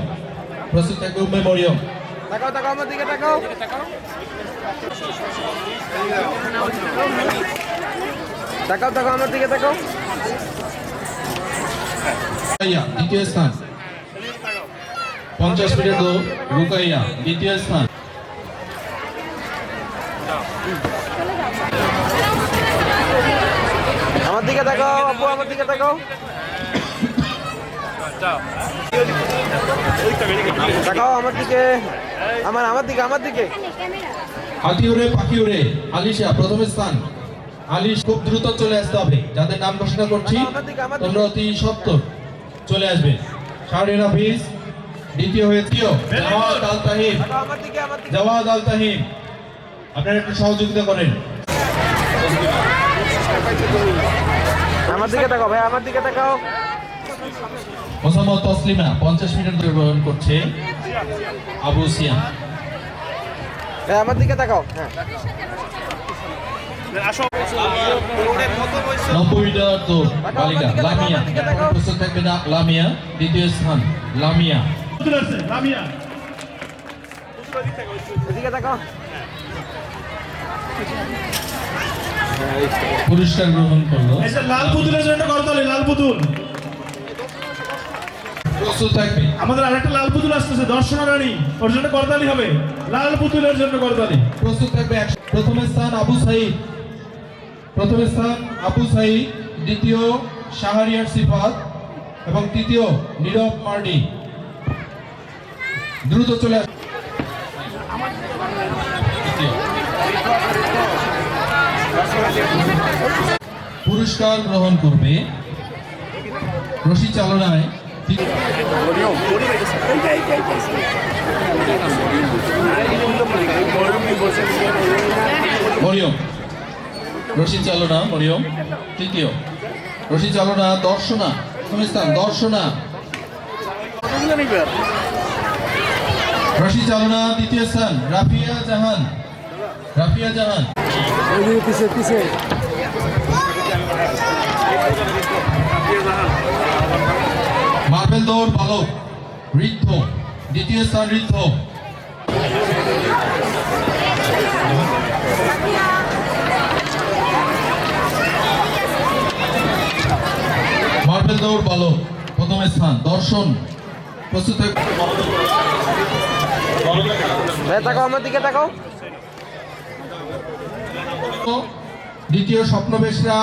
প্রস্তুত থাকবে উম্মে মরিয়ম। তাকাও আমার দিকে তাকাও। তাকাও আমার দিকে তাকাও। দ্বিতীয় স্থান। 50 মিটার দৌড় রুকাইয়া দ্বিতীয় স্থান। আমার দিকে তাকাও আপু, আমার দিকে তাকাও। তাকাও আমার দিকে, আমার দিকে। হাতিউরে পাখিউরে আলিশা প্রথম স্থান। আলিশ খুব দ্রুত চলে আসতে হবে। যাদের নাম ঘোষণা করছি তোমরা অতি সত্বর চলে আসবে। শাহরিয়ার হাফিজ। দ্বিতীয় হয়েছে জাওয়াদ আল তাহিম। জাওয়াদ আল তাহিম, আপনারা একটু সহযোগিতা করেন। আমার দিকে তাকাও ভাই, আমার দিকে তাকাও। মোসাম্মদ তসলিমা 50 মিটার দূরে গ্রহণ করছে আবু সিয়াম। ভাই আমার দিকে তাকাও। হ্যাঁ 90 মিটার দৌড় বালিকা লামিয়া। প্রস্তুত থাকবে না লামিয়া। দ্বিতীয় স্থান লামিয়া। পুতুল আছে, লামিয়া। এদিকে তাকাও। পুরস্কার গ্রহণ করলো। এই যে লাল পুতুলের জন্য করতালি, লাল পুতুল। প্রস্তুত থাকবে আমাদের আরেকটা লাল পুতুল আসতেছে, দর্শনা রানী, ওর জন্য করতালি হবে। লাল পুতুলের জন্য করতালি। প্রস্তুত থাকবে প্রথম স্থান আবু সাইদ। প্রথম স্থান আবু সাইদ, দ্বিতীয় শাহরিয়ার সিফাত এবং তৃতীয় নীরব মার্ডি। দ্রুত চলে আস। তৃতীয়। পুরস্কার গ্রহণ করবে রশি চালনায় মরিয়ম। রশি চালনা মরিয়ম তৃতীয়। রশি চালনা দর্শনা প্রথম স্থান দর্শনা। রশি চালনা দ্বিতীয় স্থান রাফিয়া জাহান। রাফিয়া জাহান। মার্বেল দৌড় বালক ঋদ্ধ। দ্বিতীয় স্থান ঋদ্ধ। মার্বেল দৌড় বালক প্রথম স্থান দর্শন। প্রস্তুত ভাই তাকাও, আমার দিকে তাকাও। দ্বিতীয় স্বপ্নবেশরা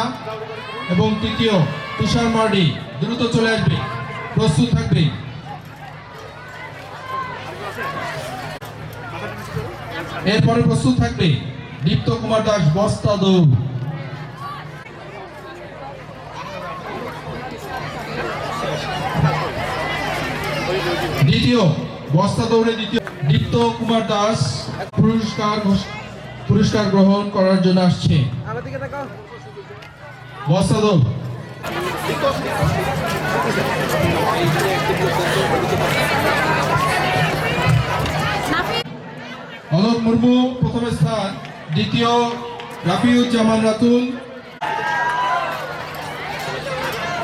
এবং তৃতীয় তুষার মার্ডি। দ্রুত চলে আসবে, প্রস্তুত থাকবে। এরপরে প্রস্তুত থাকবে দীপ্ত কুমার দাস বস্তা দৌড়। দ্বিতীয় বস্তা দৌড়ে দ্বিতীয় দীপ্ত কুমার দাস পুরস্কার গ্রহণ করার জন্য আসছে। আমার দিকে তাকাও। বস্তা দৌড়। অলোক মুর্মু প্রথম স্থান, দ্বিতীয় রাফিউজ্জামান রাতুল।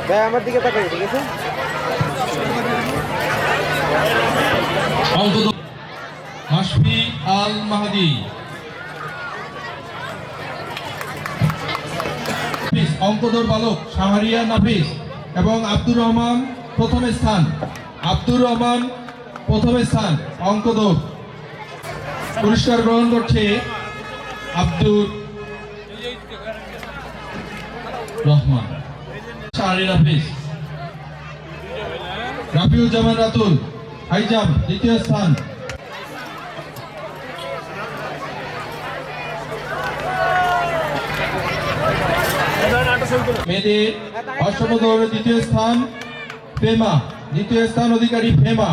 ভাই আমার দিকে তাকাও, ঠিক আছে? হাসফি আল মাহাদি। অঙ্কদর বালক শাহরিয়া নাফিস এবং আব্দুর রহমান প্রথম স্থান। আব্দুর রহমান প্রথম স্থান অঙ্কদর। পুরস্কার গ্রহণ করছে আব্দুর রহমান। শাহরিয়া নাফিস। রাফিউজ্জামান রাতুল হাইজাম দ্বিতীয় স্থান। মেয়েদের অষ্টম দৌড়ে দ্বিতীয় স্থান ফেমা। দ্বিতীয় স্থান অধিকারী ফেমা।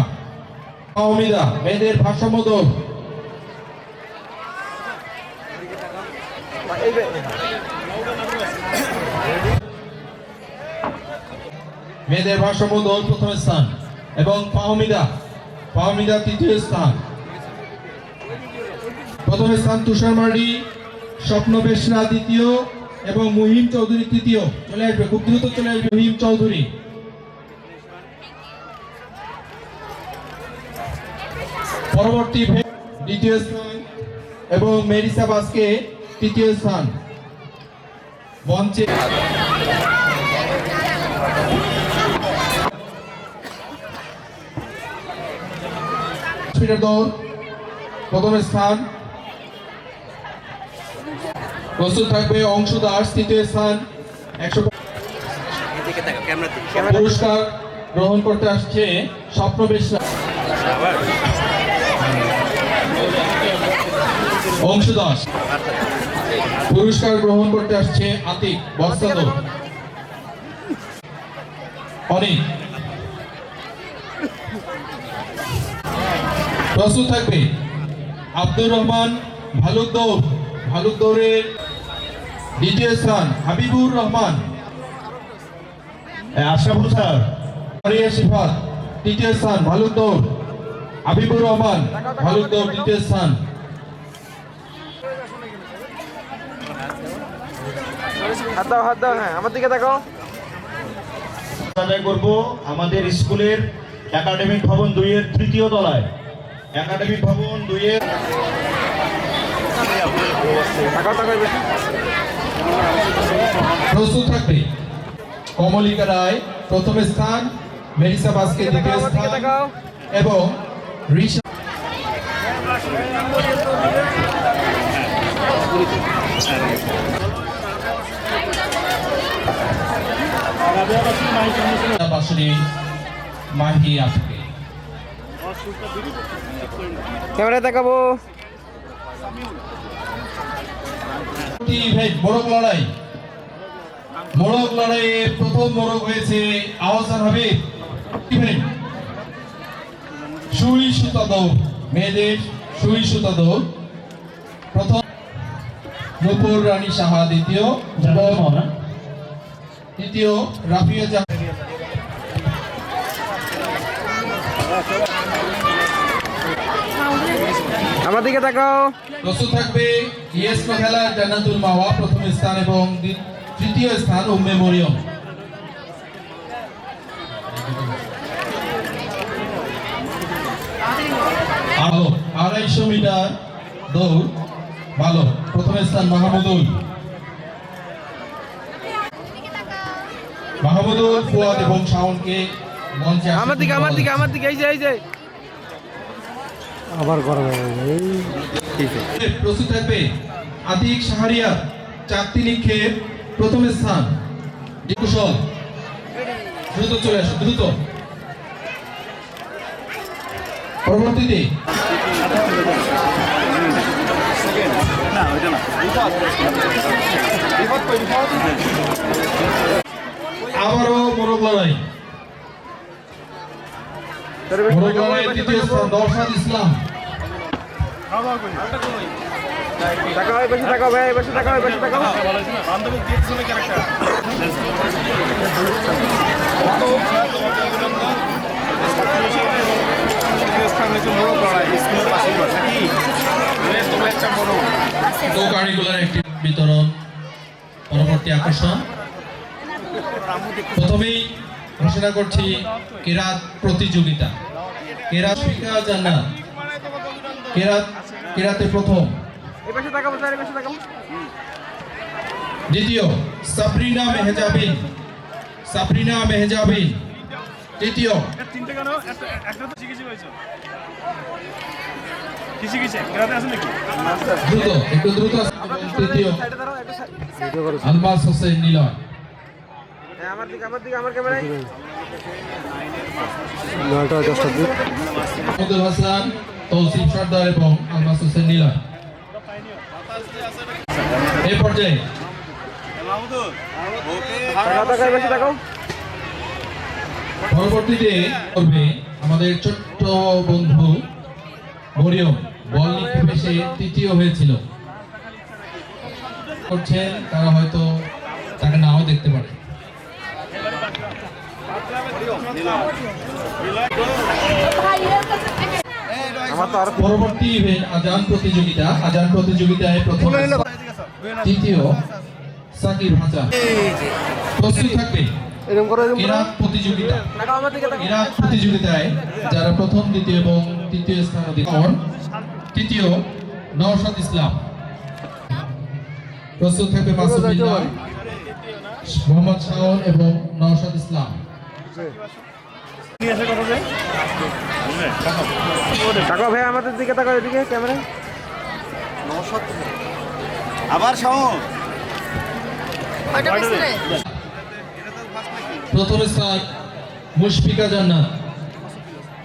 অমিদা মেয়েদের ভারসাম্য দৌড়। মেয়েদের ভারসাম্য দৌড় প্রথম স্থান এবং ফাহমিদা তৃতীয় স্থান। প্রথম স্থান তুষার মার্ডি, স্বপ্ন বেশরা দ্বিতীয় এবং মুহিম চৌধুরী তৃতীয়। চলে আসবে, খুব দ্রুত চলে আসবে মুহিম চৌধুরী। পরবর্তী দ্বিতীয় স্থান এবং মেরিসা বাসকে তৃতীয় স্থান। মঞ্চে দৌড় প্রথম স্থান। প্রস্তুত থাকবে অংশু দাস তৃতীয় স্থান। 100 পুরস্কার গ্রহণ করতে আসছে স্বপ্ন বেশরা। অংশু দাস। পুরস্কার গ্রহণ করতে আসছে আতিক বস্তাদ। অনেক প্রস্তুত থাকবে আব্দুর রহমান ভালুকদৌড়, ভালুকদৌড়ের দ্বিতীয় স্থান হাবিবুর রহমান। আশরাফুল স্যার, শাহরিয়ার সিফাত তৃতীয় স্থান ভালুকদৌড়, হাবিবুর রহমান ভালুকদৌড় দ্বিতীয় স্থান। আদায় করব আমাদের স্কুলের একাডেমিক ভবন 2 এর 3য় তলায়। একাডেমিক ভবন 2 এর প্রস্তুত থাকবে কমলিকা রায় প্রথম স্থান, মেরিসা বাস্কে দ্বিতীয় স্থান এবং রিশা বাসুরি মাহি আপকে। ক্যামেরায় দেখাবো। মোড়ক লড়াই, মোড়ক লড়াইয়ে প্রথম মোড়ক হয়েছে আহসান হাবিব। সুই সুতা দৌড়, মেয়েদের সুই সুতা দৌড় প্রথম নূপুর রানী সাহা দ্বিতীয়, তৃতীয় রাফিয়া জাহান। আমার দিকে তাকাও। প্রস্তুত থাকবে ইয়েসমা খেলা জান্নাতুল মাওয়া প্রথম স্থান এবং তৃতীয় স্থান উম্মে মরিয়ম। আলো 250 মিটার দৌড় ভালো প্রথম স্থান মাহমুদুল ফুয়াদ এবং শাওনকে মঞ্চে আমার দিকে এই যে আবার গরম হয়ে গেছে। প্রস্তুত থাকবে আতিক শাহরিয়ার চাকতি নিক্ষেপ প্রথম স্থান। কুশল দ্রুত চলে আসো, দ্রুত। পরবর্তীতে আবারও মোরগ লড়াই, মোরগ লড়াই তৃতীয় স্থান নওশাদ ইসলাম। কো কারিকুলার একটি বিতরণ পরবর্তী আকর্ষণ। প্রথমেই ঘোষণা করছি কেরাত প্রতিযোগিতা। কেরাত শিক্ষা জান্নাত কেরাতে প্রথম, দ্বিতীয় সাবরিনা মেহজাবিন, তৃতীয় দ্রুত একটু দ্রুত, তৃতীয় আলমাস হোসেন নিলয়। আব্দুল হাসান, তৌসিফ সর্দার এবং আলমাস হোসেন নিলয়। এই পর্যায়ে পরবর্তীতে করবে আমাদের ছোট্ট বন্ধু মরিয়ম, বল নিক্ষেপে সে তৃতীয় হয়েছিল। করছেন তারা হয়তো তাকে নাও দেখতে পারে। পরবর্তী ইভেন্ট আজান প্রতিযোগিতা। আজান প্রতিযোগিতায় প্রথম তৃতীয় সাকিব হাসান। প্রস্তুত থাকবে কেরাত প্রতিযোগিতা। কেরাত প্রতিযোগিতায় যারা প্রথম, দ্বিতীয় এবং তৃতীয় স্থান অধিকার, তৃতীয় নওশাদ ইসলাম। প্রস্তুত থাকবে মাসুম বিল্লাহ, মোহাম্মদ শাওন এবং নওশাদ ইসলাম। তাকাও ভাই আমাদের দিকে, তাকাও এদিকে ক্যামেরা। আবার শাওন প্রথম স্থান মুশফিকা জান্নাত,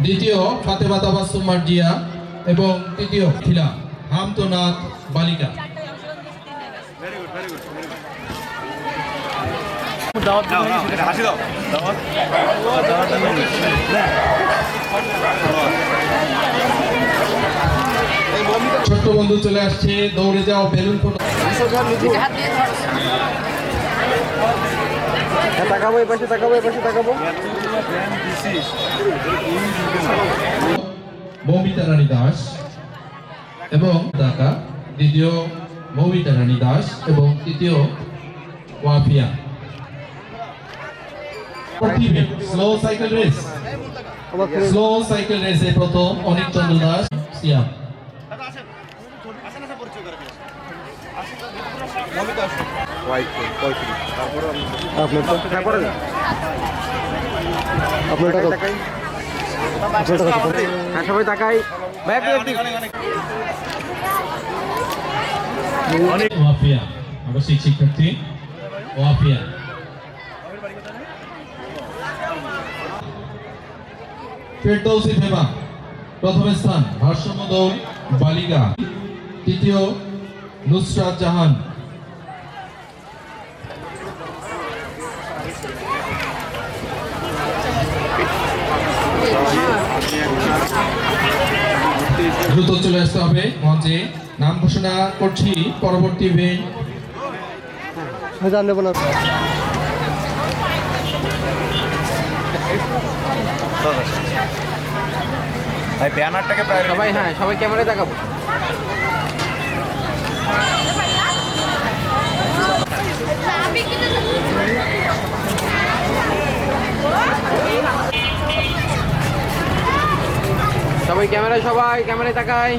দ্বিতীয় ফাতেমা তাবাসসুম মার্জিয়া এবং তৃতীয় খিলা হামতনাথ বালিকা। হাসি দাও। বন্ধু চলে আসছে, দৌড়ে যাও, বেলুন ফোটো। মৌমিতা রানী দাস এবং ঢাকা, দ্বিতীয় মৌমিতা রানী দাস এবং তৃতীয় ওয়াফিয়া। স্লো সাইকেল রেসে প্রথম অনিক চন্দ্র দাস, সিয়াম। সবাই তাকাই ওয়াফিয়া, আবাসিক শিক্ষার্থী ওয়াফিয়া। ফেরদৌসি ফেমা প্রথম স্থান, ভারসাম্য দৌড় বালিকা, তৃতীয় নুসরাত জাহান। দ্রুত চলে আসতে হবে মঞ্চে। নাম ঘোষণা করছি পরবর্তী ইভেন্ট। সবাই, হ্যাঁ সবাই ক্যামেরায় দেখাবো। সবাই ক্যামেরায় তাকাই।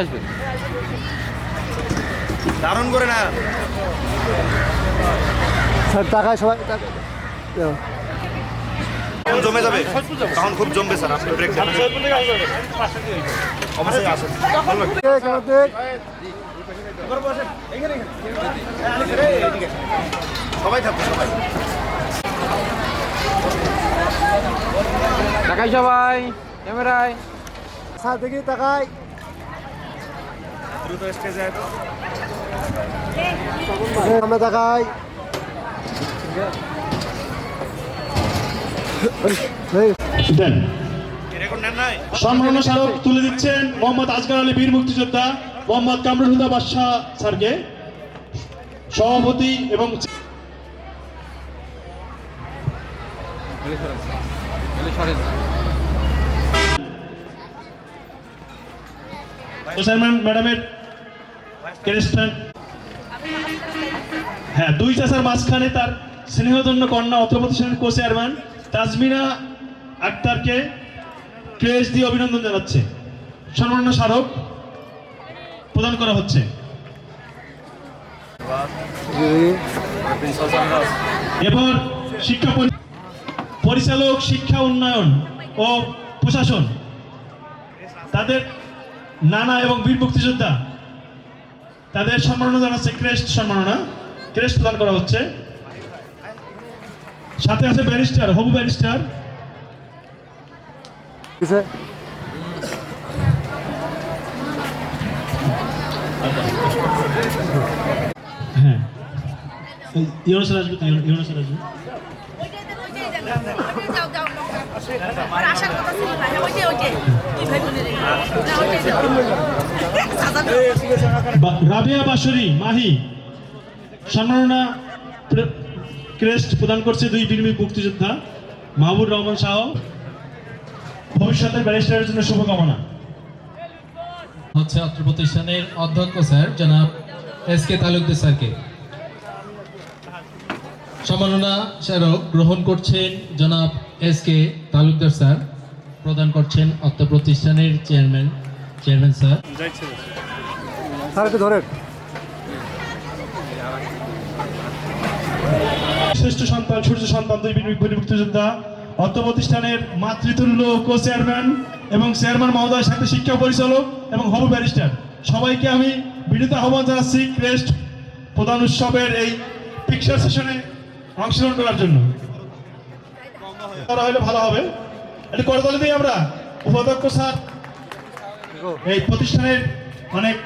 আসবে দারুণ করে না স্যার, তাকায় সবাই। জমে যাবে, তখন খুব জমবে স্যার। আপনি ব্রেক অবশ্যই আসেন। সবাই থাকবে, সবাই তাকাই, সবাই ক্যামেরায়। স্যার দেখি তাকাই। দ্রুত স্টেজে আয় তো। আমরা তাকাই। দেন রেকর্ড নেন নাই? সম্মাননা স্মারক তুলে দিচ্ছেন মোহাম্মদ আজগর আলী বীর মুক্তিযোদ্ধা, মোহাম্মদ কামরুল হুদা বাদশাহ স্যারকে, সভাপতি এবং চেয়ারম্যান ম্যাডামের ক্রেস্টান। হ্যাঁ, দুই চাচার মাঝখানে তার স্নেহধন্য কন্যা অত্র প্রতিষ্ঠানের কো চেয়ারম্যান তাজমিনা আক্তারকে ক্রেস্ট দিয়ে অভিনন্দন জানাচ্ছে। সম্মাননা স্মারক প্রদান করা হচ্ছে। এবার শিক্ষা পরিচালক, শিক্ষা উন্নয়ন ও প্রশাসন, তাদের নানা এবং বীর মুক্তিযোদ্ধা, তাদের সম্মাননা জানাচ্ছে। ক্রেস্ট প্রদান করা হচ্ছে। সাথে আছে ব্যারিস্টার, হবু ব্যারিস্টার। হ্যাঁ, ইউনুস স্যার আসবে, ইউনুস স্যার আসবে। রাবিয়া বাসরি মাহি সম্মাননা ক্রেস্ট প্রদান করছে দুই বীর মুক্তিযোদ্ধা, মাহবুব রহমান শাহ। ভবিষ্যতের ব্যারিস্টারের জন্য শুভকামনা। হচ্ছে অত্র প্রতিষ্ঠানের অধ্যক্ষ স্যার জনাব এস.কে. তালুকদার স্যারকে। সম্মাননা স্মারক গ্রহণ করছেন জনাব এস.কে. তালুকদার স্যার, প্রদান করছেন অত্র প্রতিষ্ঠানের চেয়ারম্যান স্যার। স্যার একটু ধরেন। শ্রেষ্ঠ সন্তান সূর্য সন্তান দুই বীর মুক্তিযোদ্ধা, অত্র প্রতিষ্ঠানের মাতৃতুল্য কো চেয়ারম্যান এবং চেয়ারম্যান মহোদয়ের সাথে শিক্ষা পরিচালক এবং হবু ব্যারিস্টার সবাইকে আমি বিনীত আহ্বান জানাচ্ছি ক্রেস্ট প্রধান উৎসবের এই পিকচার সেশনে অংশগ্রহণ করার জন্য। করা হলে ভালো হবে, এটা করে তুলে দিই আমরা। উপাধ্যক্ষ স্যার এই প্রতিষ্ঠানের অনেক